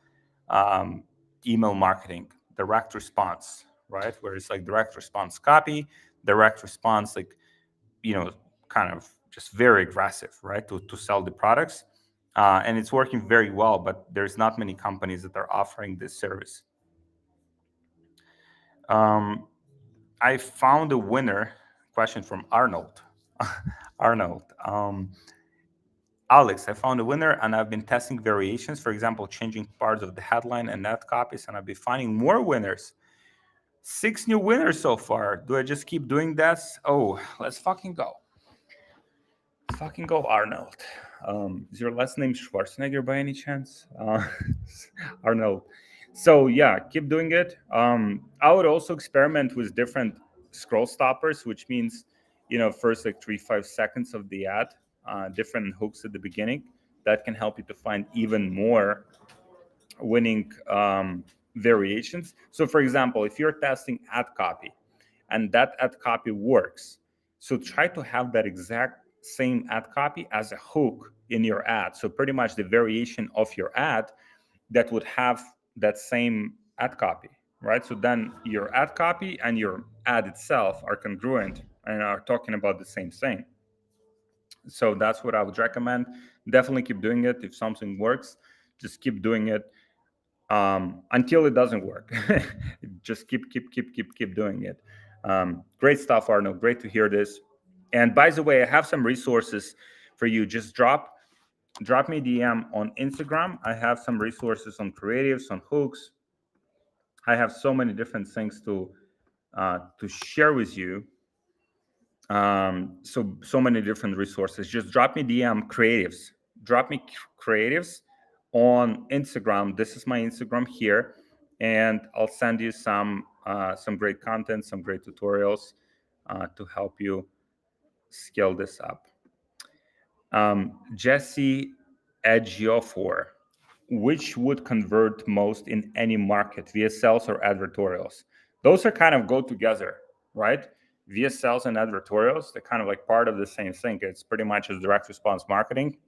Speaker 1: um, email marketing, direct response, right? Where it's like direct response copy, direct response, like, kind of just very aggressive, right? To sell the products. And it's working very well, but there's not many companies that are offering this service. Um, I found a winner. Question from Arnold. Arnold. Alex, I found a winner and I've been testing variations, for example, changing parts of the headline and net copies, and I've been finding more winners. 6 new winners so far. Do I just keep doing this? Oh, let's fucking go. Fucking go, Arnold. Is your last name Schwarzenegger by any chance? Arnold. So yeah, keep doing it. I would also experiment with different scroll stoppers, which means, first like 3-5 seconds of the ad, different hooks at the beginning. That can help you to find even more winning variations. So for example, if you're testing ad copy and that ad copy works, so try to have that exact same ad copy as a hook in your ad. So pretty much the variation of your ad that would have that same ad copy, right? So then your ad copy and your ad itself are congruent and are talking about the same thing. So that's what I would recommend. Definitely keep doing it. If something works, just keep doing it until it doesn't work. Just keep doing it. Great stuff, Arnold. Great to hear this. And by the way, I have some resources for you. Just drop me DM on Instagram. I have some resources on creatives, on hooks. I have so many different things to share with you. So many different resources. Just drop me DM creatives. Drop me creatives on Instagram. This is my Instagram here, and I'll send you some great content, some great tutorials to help you scale this up. Jesse Edgeofor, which would convert most in any market, VSLs or advertorials? Those are kind of go together, right? VSLs and advertorials, they're kind of like part of the same thing. It's pretty much as direct response marketing.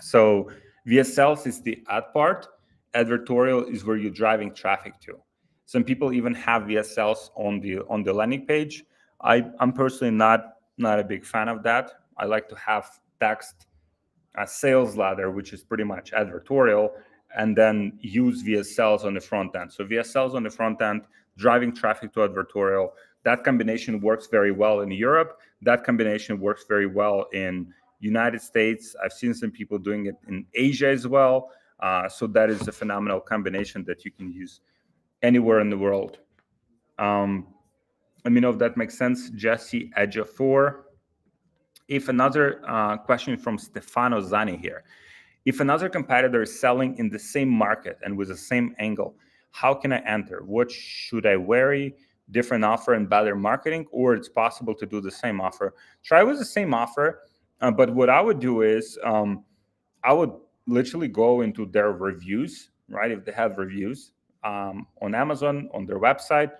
Speaker 1: So VSLs is the ad part. Advertorial is where you're driving traffic to. Some people even have VSLs on the landing page. I'm personally not a big fan of that. I like to have text, a sales ladder, which is pretty much advertorial, and then use VSLs on the front end. So VSLs on the front end, driving traffic to advertorial. That combination works very well in Europe. That combination works very well in United States. I've seen some people doing it in Asia as well. So that is a phenomenal combination that you can use anywhere in the world. Let me know if that makes sense. Jesse Edgeofor. If another question from Stefano Zani here. If another competitor is selling in the same market and with the same angle, how can I enter? What should I vary? Different offer and better marketing, or it's possible to do the same offer? Try with the same offer, but what I would do is I would literally go into their reviews, right? If they have reviews on Amazon, on their website,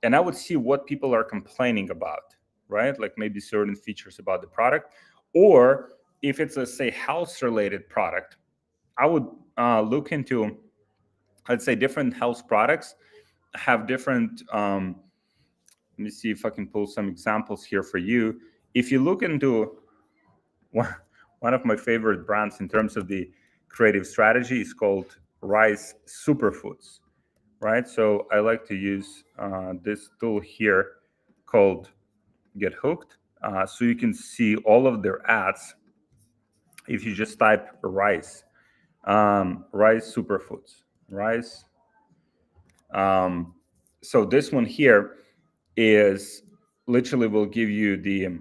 Speaker 1: and I would see what people are complaining about, right? Like maybe certain features about the product, or if it's a, say, health-related product, I would look into, let's say, different health products have different. Let me see if I can pull some examples here for you. If you look into one of my favorite brands in terms of the creative strategy is called Rice Superfoods, right? So I like to use this tool here called Get Hooked. So you can see all of their ads if you just type rice, rice superfoods, rice. So this one here is literally will give you the,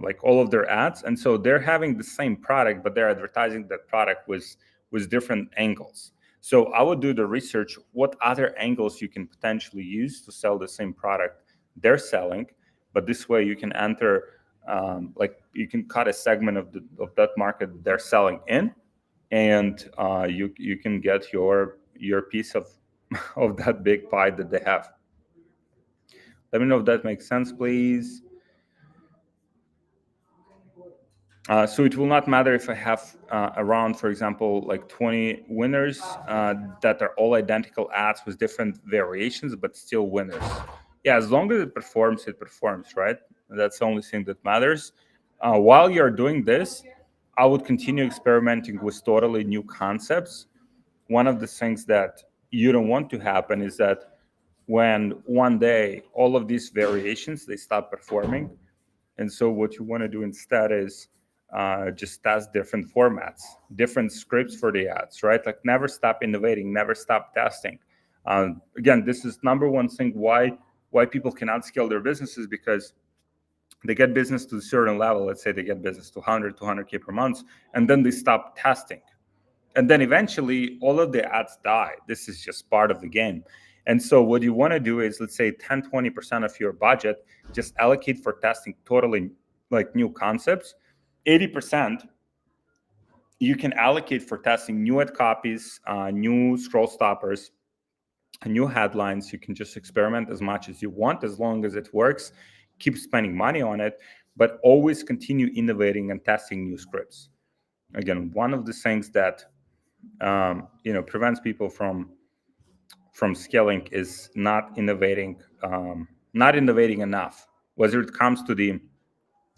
Speaker 1: like all of their ads, and so they're having the same product, but they're advertising that product with different angles. So I would do the research, what other angles you can potentially use to sell the same product they're selling, but this way you can enter, like you can cut a segment of that market they're selling in, and you can get your piece of of that big pie that they have. Let me know if that makes sense, please. So it will not matter if I have around, for example, like 20 winners that are all identical ads with different variations, but still winners. Yeah, as long as it performs, right? That's the only thing that matters. While you're doing this, I would continue experimenting with totally new concepts. One of the things that you don't want to happen is that when one day all of these variations, they stop performing, and so what you want to do instead is just test different formats, different scripts for the ads, right? Like never stop innovating, never stop testing. Again, this is number one thing why people cannot scale their businesses, because they get business to a certain level. Let's say they get business to 100, 200K per month, and then they stop testing. And then eventually all of the ads die. This is just part of the game. And so what you want to do is, let's say 10, 20% of your budget, just allocate for testing totally like new concepts. 80% you can allocate for testing new ad copies, new scroll stoppers, new headlines. You can just experiment as much as you want, as long as it works. Keep spending money on it, but always continue innovating and testing new scripts. Again, one of the things that prevents people from scaling is not innovating enough. Whether it comes to the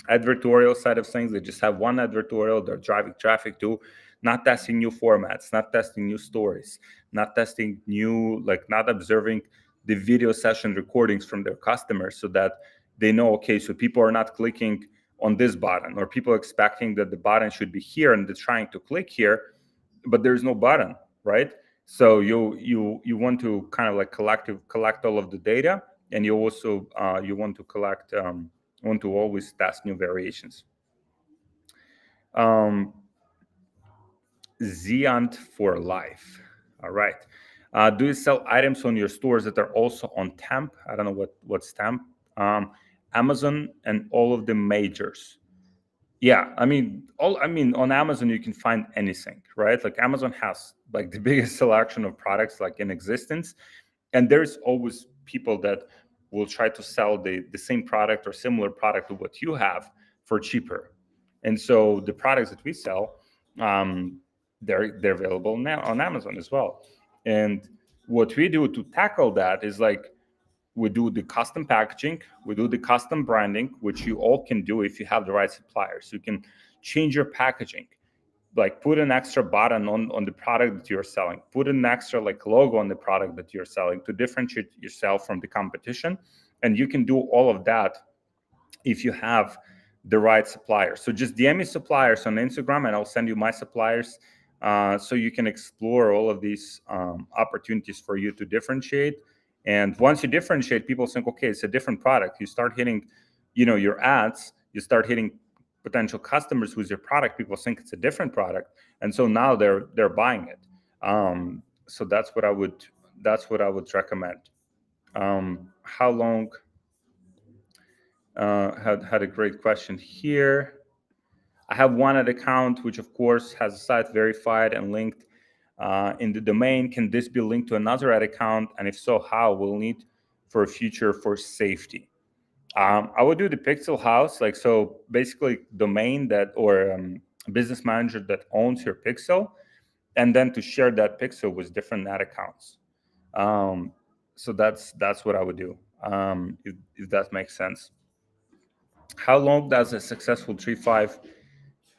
Speaker 1: advertorial side of things, they just have one advertorial they're driving traffic to, not testing new formats, not testing new stories, not testing new, like not observing the video session recordings from their customers so that they know, okay, so people are not clicking on this button, or people expecting that the button should be here and they're trying to click here, but there's no button, right? So you want to kind of like collect all of the data, and you also you want to want to always test new variations. Ziant for life. All right. Do you sell items on your stores that are also on temp? I don't know what's temp. Amazon and all of the majors. Yeah, I mean, on Amazon you can find anything, right? Like Amazon has like the biggest selection of products like in existence, and there's always people that will try to sell the same product or similar product to what you have for cheaper. And so the products that we sell, they're available now on Amazon as well. And what we do to tackle that is like, we do the custom packaging, we do the custom branding, which you all can do if you have the right suppliers. You can change your packaging, like put an extra button on the product that you're selling, put an extra like logo on the product that you're selling to differentiate yourself from the competition. And you can do all of that if you have the right suppliers. So just DM me suppliers on Instagram and I'll send you my suppliers, so you can explore all of these opportunities for you to differentiate. And once you differentiate, people think, okay, it's a different product. You start hitting, your ads, you start hitting potential customers with your product. People think it's a different product, and so now they're buying it. So that's what I would recommend. How long? Had a great question here. I have one ad account, which of course has a site verified and linked in the domain. Can this be linked to another ad account? And if so, how? We'll need for a future for safety. I would do the pixel house, like, so basically domain that, or business manager that owns your pixel, and then to share that pixel with different ad accounts. So that's what I would do, if that makes sense. How long does a successful 3-5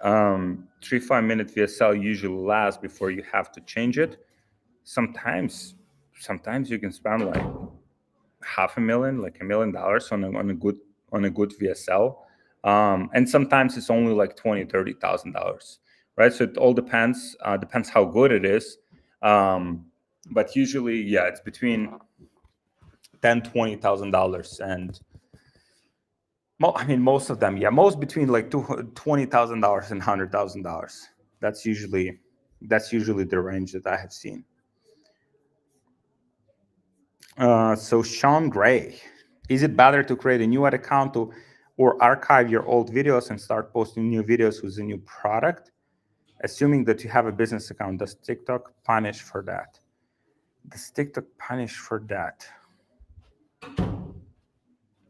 Speaker 1: minute VSL usually last before you have to change it? Sometimes you can spend like $500,000, like $1 million on a good VSL, and sometimes it's only like $20,000-$30,000, right? So it all depends how good it is, but usually, yeah, it's between $10,000-$20,000, and I mean, most of them, yeah, most between like $20,000 and $100,000. That's usually that's usually the range that I have seen. So Sean Gray, is it better to create a new ad account or archive your old videos and start posting new videos with a new product? Assuming that you have a business account, does TikTok punish for that? Does TikTok punish for that?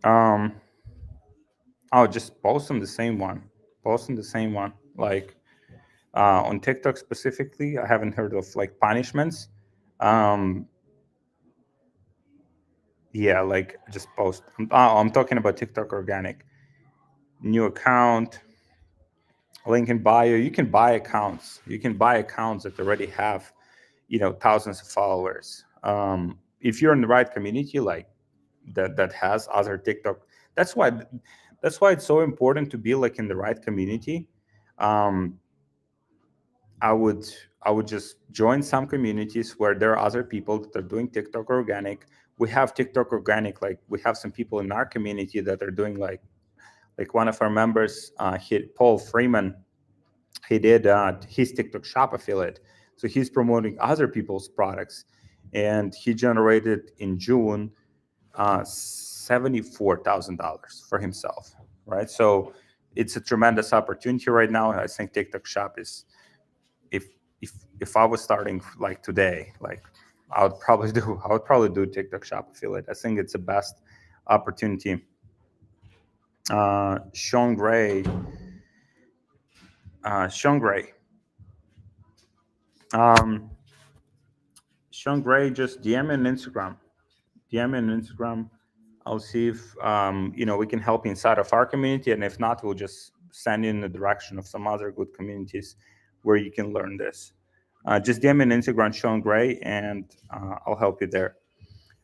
Speaker 1: Um, oh, just post on the same one. Post on the same one. Like on TikTok specifically, I haven't heard of like punishments. Um, yeah, like just post. I'm talking about TikTok organic. New account, link in bio. You can buy accounts. You can buy accounts that already have, thousands of followers. If you're in the right community, like that has other TikTok. That's why that's why it's so important to be like in the right community. Um, I would I would just join some communities where there are other people that are doing TikTok organic. We have TikTok organic, like we have some people in our community that are doing like one of our members, Paul Freeman, he did his TikTok shop affiliate. So he's promoting other people's products, and he generated in June $74,000 for himself. Right, so it's a tremendous opportunity right now. I think TikTok shop is, if if if I was starting like today, like I would probably do TikTok shop affiliate. I think it's the best opportunity. Sean Gray, Sean Gray, um, Sean Gray, just DM me on Instagram. DM me on Instagram. I'll see if we can help inside of our community, and if not, we'll just send you in the direction of some other good communities where you can learn this. Just DM me on Instagram, Sean Gray, and I'll help you there.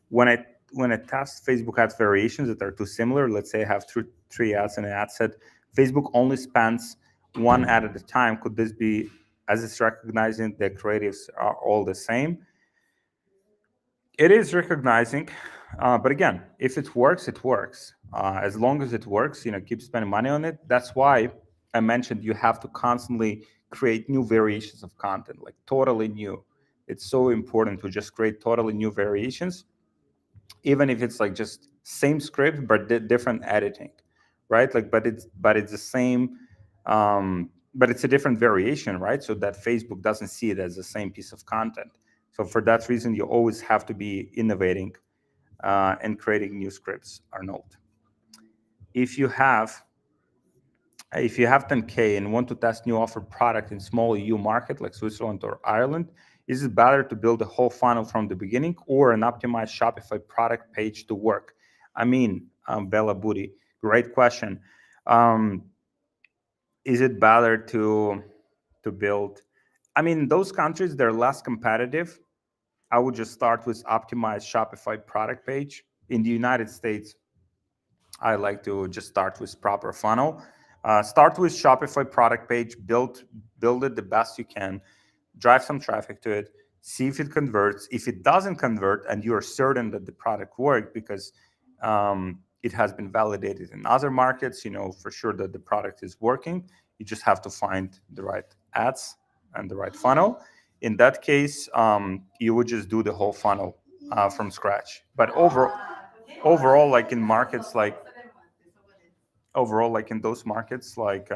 Speaker 1: When I test Facebook ads variations that are too similar, let's say I have three ads in an ad set, Facebook only spends one ad at a time. Could this be, as it's recognizing the creatives are all the same? It is recognizing, but again, if it works, it works. As long as it works, keep spending money on it. That's why I mentioned you have to constantly create new variations of content, like totally new. It's so important to just create totally new variations, even if it's like just same script but different editing, right? Like, but it's the same, but it's a different variation, right? So that Facebook doesn't see it as the same piece of content. So for that reason, you always have to be innovating and creating new scripts. Arnold, if you have if you have 10K and want to test new offer product in small EU market like Switzerland or Ireland, is it better to build a whole funnel from the beginning or an optimized Shopify product page to work? I mean, Bella Booty, great question. Um, is it better to build? I mean, those countries, they're less competitive. I would just start with optimized Shopify product page. In the United States, I like to just start with proper funnel. Start with Shopify product page, build it the best you can, drive some traffic to it, see if it converts. If it doesn't convert and you're certain that the product worked because it has been validated in other markets, you know for sure that the product is working. You just have to find the right ads and the right funnel. In that case, you would just do the whole funnel from scratch. But overall, like in markets overall, like in those markets like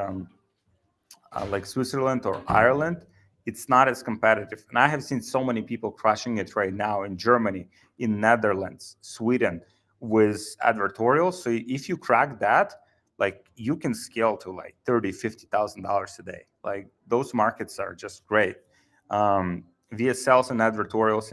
Speaker 1: Switzerland or Ireland, it's not as competitive. And I have seen so many people crushing it right now in Germany, in Netherlands, Sweden with advertorials. So if you crack that, like you can scale to like 30, $50,000 a day. Like those markets are just great. VSLs and advertorials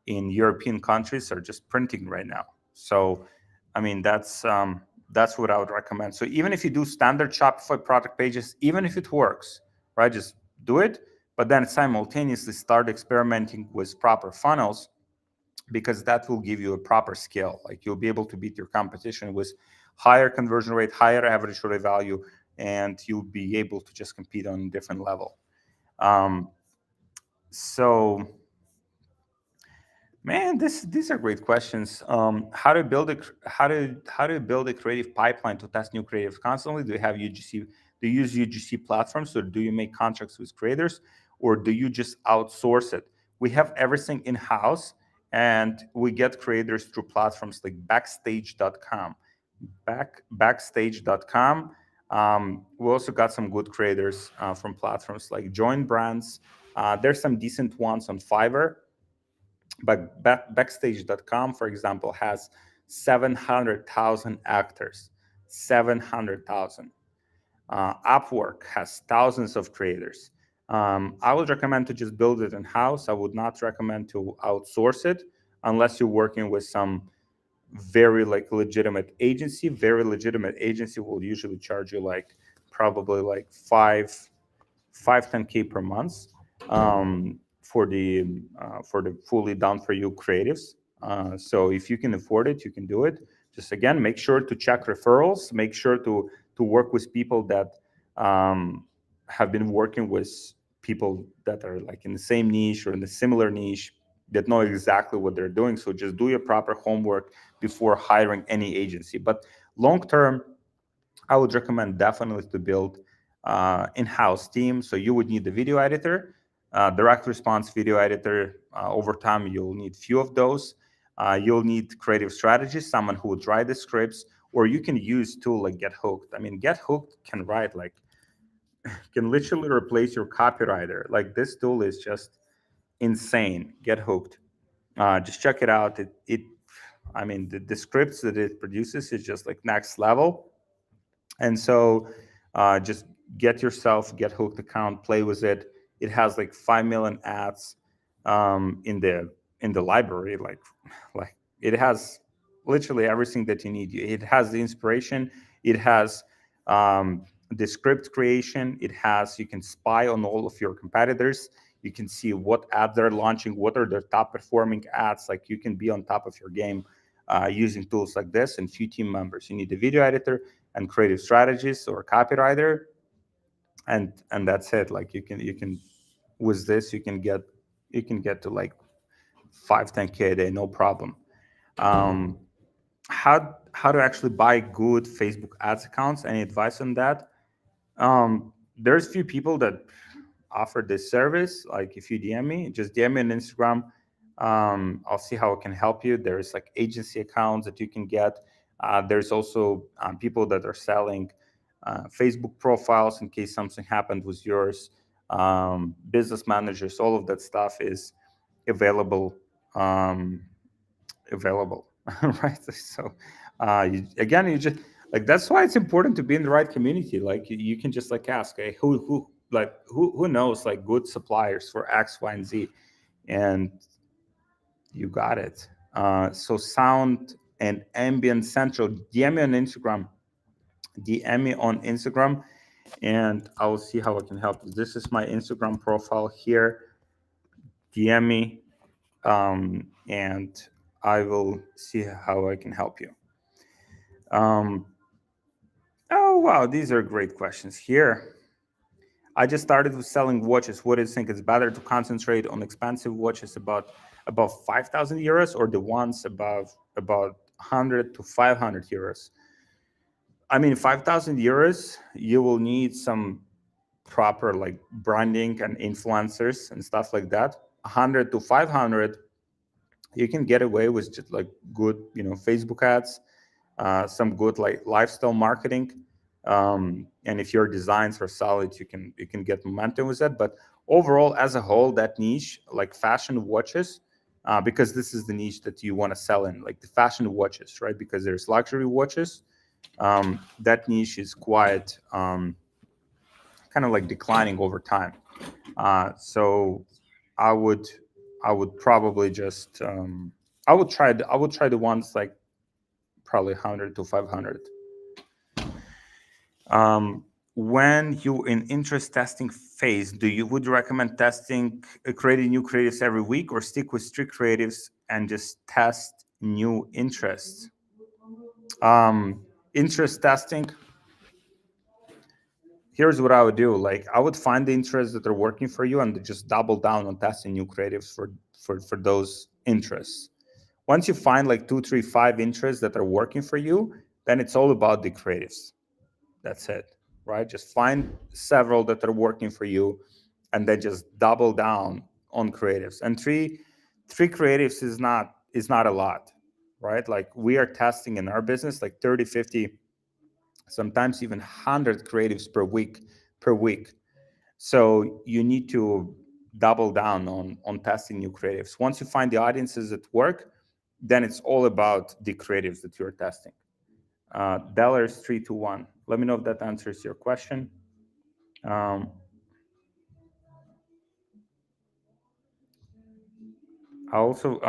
Speaker 1: in European countries are just printing right now. So, I mean, that's what I would recommend. So even if you do standard Shopify product pages, even if it works, right, just do it, but then simultaneously start experimenting with proper funnels, because that will give you a proper scale. Like you'll be able to beat your competition with higher conversion rate, higher average order value, and you'll be able to just compete on a different level. So Man, these are great questions. How to build a creative pipeline to test new creatives constantly? Do you have UGC? Do you use UGC platforms, or do you make contracts with creators, or do you just outsource it? We have everything in house, and we get creators through platforms like Backstage.com. Backstage.com. We also got some good creators from platforms like Join Brands. There's some decent ones on Fiverr, but Backstage.com, for example, has 700,000 actors. 700,000. Upwork has thousands of creators. I would recommend to just build it in house. I would not recommend to outsource it unless you're working with some very like legitimate agency. Very legitimate agency will usually charge you like probably like 10K per month, for the fully done for you creatives. So if you can afford it, you can do it. Just again, make sure to check referrals. Make sure to work with people that have been working with people that are like in the same niche or in the similar niche, that know exactly what they're doing. So just do your proper homework before hiring any agency. But long term, I would recommend definitely to build in-house team. So you would need the video editor, direct response video editor. Over time, you'll need few of those. You'll need creative strategist, someone who would write the scripts, or you can use tool like Get Hooked. I mean, Get Hooked can write like can literally replace your copywriter. Like this tool is just insane. Get Hooked. Just check it out. I mean, the scripts that it produces is just like next level. And so just get Hooked account, play with it. It has like 5 million ads in the library. Like it has literally everything that you need. It has the inspiration. It has the script creation. It has, you can spy on all of your competitors. You can see what ads they're launching, what are their top performing ads. Like you can be on top of your game using tools like this. And few team members. You need a video editor and creative strategist or copywriter, and that's it. Like you can with this you can get to like 5-10K a day, no problem. um how to actually buy good Facebook ads accounts? Any advice on that? There's few people that offer this service. Like if you DM me, just DM me on Instagram. I'll see how I can help you. There's like agency accounts that you can get. There's also people that are selling Facebook profiles in case something happened with yours. Business managers, all of that stuff is available. Um, Available, right? So again, you just like that's why it's important to be in the right community. Like you can just like ask, hey, who knows like good suppliers for X, Y, and Z, and you got it. So sound and ambient central. DM me on Instagram. DM me on Instagram, and I will see how I can help you. This is my Instagram profile here. DM me, and I will see how I can help you. Um, oh, wow, these are great questions here. I just started with selling watches. What do you think? It's better to concentrate on expensive watches above 5,000 euros, or the ones above about 100 to 500 euros? I mean, 5,000 euros, you will need some proper like branding and influencers and stuff like that. 100 to 500, you can get away with just like good, Facebook ads, some good like lifestyle marketing, and if your designs are solid, you can get momentum with that. But overall, as a whole, that niche, like fashion watches, because this is the niche that you want to sell in, like the fashion watches, right? Because there's luxury watches. That niche is quite kind of like declining over time. So I would I would probably just I would try the ones like probably 100 to 500. When you in interest testing phase, would you recommend testing creating new creatives every week, or stick with strict creatives and just test new interests? Interest testing, here's what I would do. Like I would find the interests that are working for you and just double down on testing new creatives for those interests. Once you find like 2, 3, 5 interests that are working for you, then it's all about the creatives. That's it, right? Just find several that are working for you, and then just double down on creatives. And three creatives is not a lot, right? Like we are testing in our business like 30, 50, sometimes even 100 creatives per week. So you need to double down on testing new creatives. Once you find the audiences that work, then it's all about the creatives that you're testing. Dellers 321. Let me know if that answers your question. Um, I also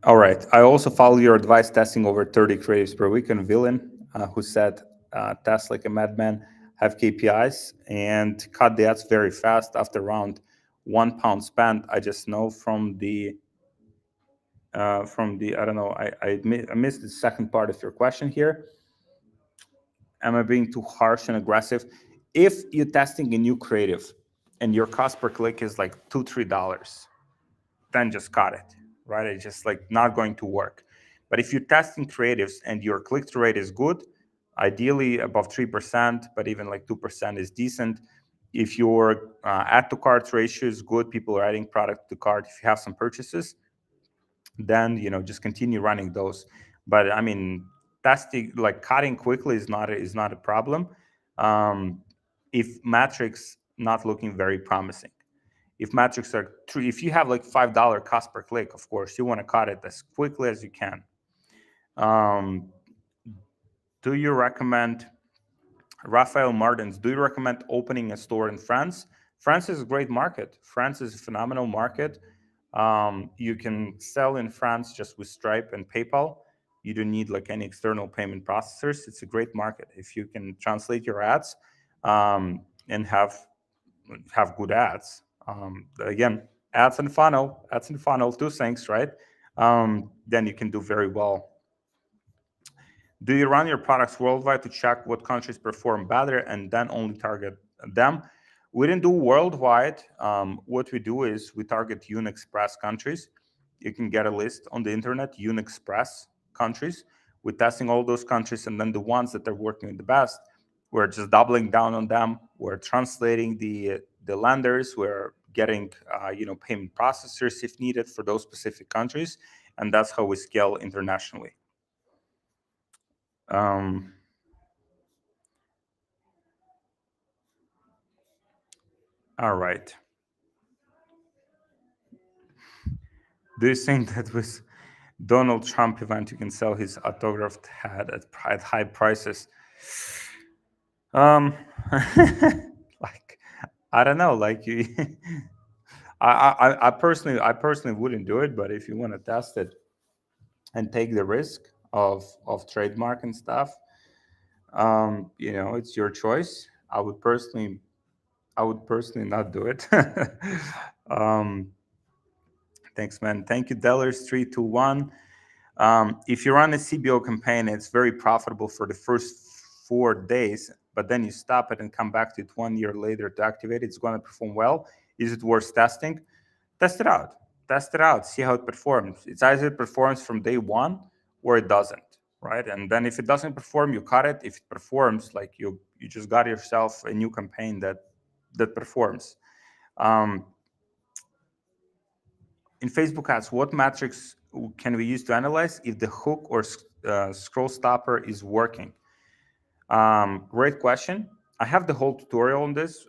Speaker 1: all right. I also follow your advice testing over 30 creatives per week. And Villain, who said test like a madman, have KPIs and cut the ads very fast after around £1 spent. I just know from the I don't know, I missed the second part of your question here. Am I being too harsh and aggressive? If you're testing a new creative and your cost per click is like $2, $3, then just cut it, right? It's just like not going to work. But if you're testing creatives and your click-through rate is good, ideally above 3%, but even like 2% is decent. If your add to cart ratio is good, people are adding product to cart, if you have some purchases, then just continue running those. But I mean, testing, like cutting quickly is not a problem. If metrics not looking very promising, if metrics are true, if you have like $5 cost per click, of course you want to cut it as quickly as you can. Do you recommend, Rafael Martins, do you recommend opening a store in France? France is a great market. France is a phenomenal market. You can sell in France just with Stripe and PayPal. You don't need like any external payment processors. It's a great market if you can translate your ads and have good ads. Again, ads and funnel, two things, right? Then you can do very well. Do you run your products worldwide to check what countries perform better and then only target them? We didn't do worldwide. What we do is we target UnExpress countries. You can get a list on the internet, UnExpress countries. We're testing all those countries, and then the ones that are working the best, we're just doubling down on them. We're translating the lenders. We're getting payment processors if needed for those specific countries, and that's how we scale internationally. All right. Do you think that with Donald Trump event you can sell his autographed hat at high prices? Like, I don't know. Like you, I personally wouldn't do it. But if you want to test it and take the risk of trademark and stuff, it's your choice. I would personally not do it. Thanks, man. Thank you, Dellers 321. If you run a CBO campaign, it's very profitable for the first 4 days, but then you stop it and come back to it 1 year later to activate it, it's going to perform well. Is it worth testing? Test it out. See how it performs. It's either it performs from day one or it doesn't, right? And then if it doesn't perform, you cut it. If it performs, like you just got yourself a new campaign that performs. In Facebook ads, what metrics can we use to analyze if the hook or scroll stopper is working? Great question. I have the whole tutorial on this.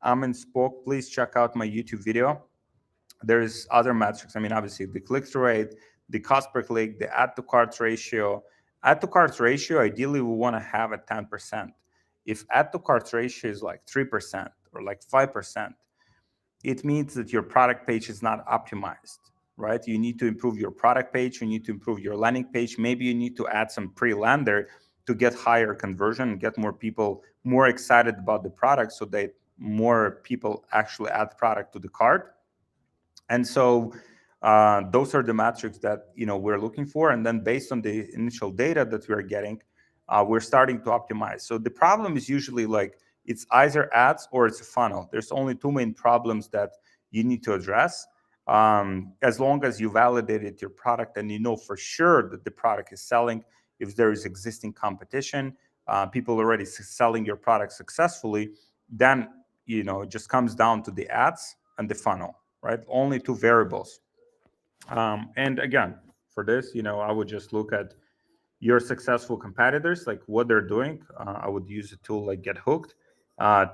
Speaker 1: Amin spoke. Please check out my YouTube video. There's other metrics. I mean, obviously the click-through rate, the cost per click, the add to cart ratio. Add to cart ratio, ideally we want to have at 10%. If add to cart ratio is like 3% or like 5%, it means that your product page is not optimized, right? You need to improve your product page. You need to improve your landing page. Maybe you need to add some pre-lander to get higher conversion and get more people more excited about the product so that more people actually add product to the cart. And so those are the metrics that we're looking for. And then based on the initial data that we're getting, we're starting to optimize. So the problem is usually like it's either ads or it's a funnel. There's only two main problems that you need to address. As long as you validated your product and you know for sure that the product is selling, if there is existing competition, people already selling your product successfully, then it just comes down to the ads and the funnel, right? Only two variables. And again, for this, I would just look at your successful competitors, like what they're doing. I would use a tool like Get Hooked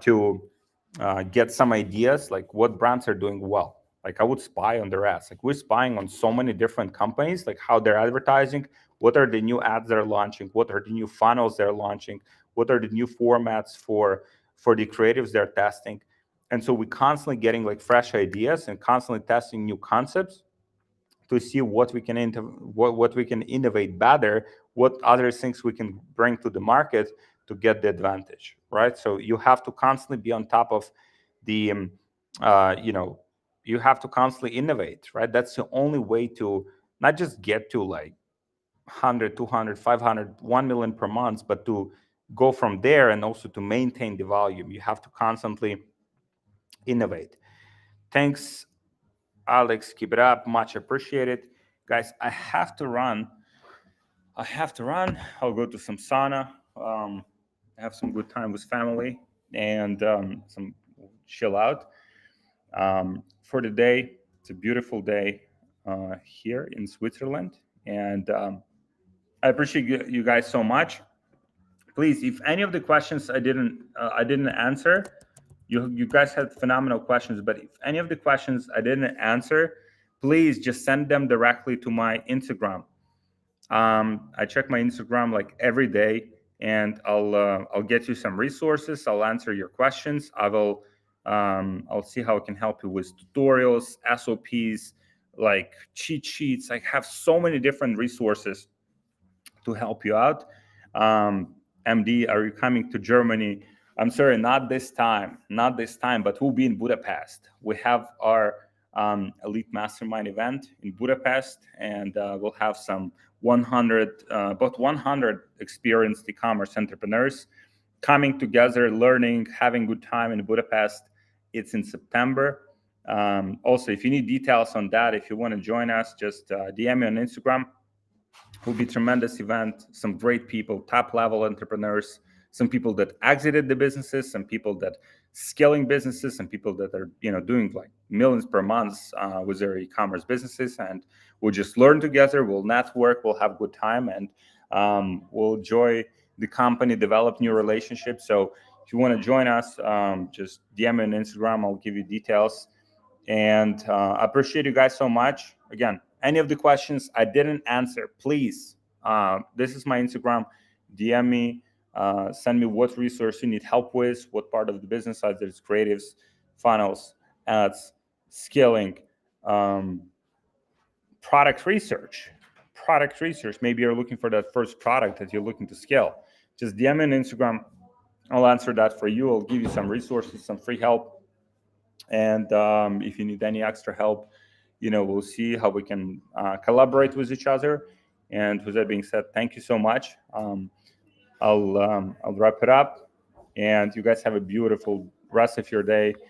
Speaker 1: to get some ideas, like what brands are doing well. Like I would spy on their ads. Like we're spying on so many different companies, like how they're advertising, what are the new ads they're launching, what are the new funnels they're launching, what are the new formats for the creatives they're testing. And so we're constantly getting like fresh ideas and constantly testing new concepts to see what we can what we can innovate better, what other things we can bring to the market to get the advantage, right? So you have to constantly be on top of the you have to constantly innovate, right? That's the only way to not just get to like 100, 200, 500, 1 million per month, but to go from there and also to maintain the volume. You have to constantly innovate. Thanks, Alex. Keep it up. Much appreciated. Guys, I have to run. I'll go to some sauna, have some good time with family, and some chill out. For the day, it's a beautiful day here in Switzerland. And I appreciate you guys so much. Please, if any of the questions I didn't answer, you guys had phenomenal questions. But if any of the questions I didn't answer, please just send them directly to my Instagram. I check my Instagram like every day, and I'll get you some resources. I'll answer your questions. I'll see how I can help you with tutorials, SOPs, like cheat sheets. I have so many different resources to help you out. MD, are you coming to Germany? I'm sorry, not this time, but we'll be in Budapest. We have our Elite Mastermind event in Budapest, and we'll have about 100 experienced e-commerce entrepreneurs coming together, learning, having good time in Budapest. It's in September. Also, if you need details on that, if you want to join us, just DM me on Instagram. Will be a tremendous event. Some great people, top level entrepreneurs, some people that exited the businesses, some people that scaling businesses, some people that are doing like millions per month with their e-commerce businesses. And we'll just learn together. We'll network. We'll have good time, and we'll enjoy the company, develop new relationships. So if you want to join us, just DM me on Instagram. I'll give you details. And I appreciate you guys so much. Again, any of the questions I didn't answer, please, this is my Instagram. DM me, send me what resource you need help with, what part of the business, either it's creatives, funnels, ads, scaling, product research. Maybe you're looking for that first product that you're looking to scale. Just DM me on Instagram. I'll answer that for you. I'll give you some resources, some free help. And if you need any extra help, we'll see how we can collaborate with each other. And with that being said, thank you so much. I'll wrap it up, and you guys have a beautiful rest of your day.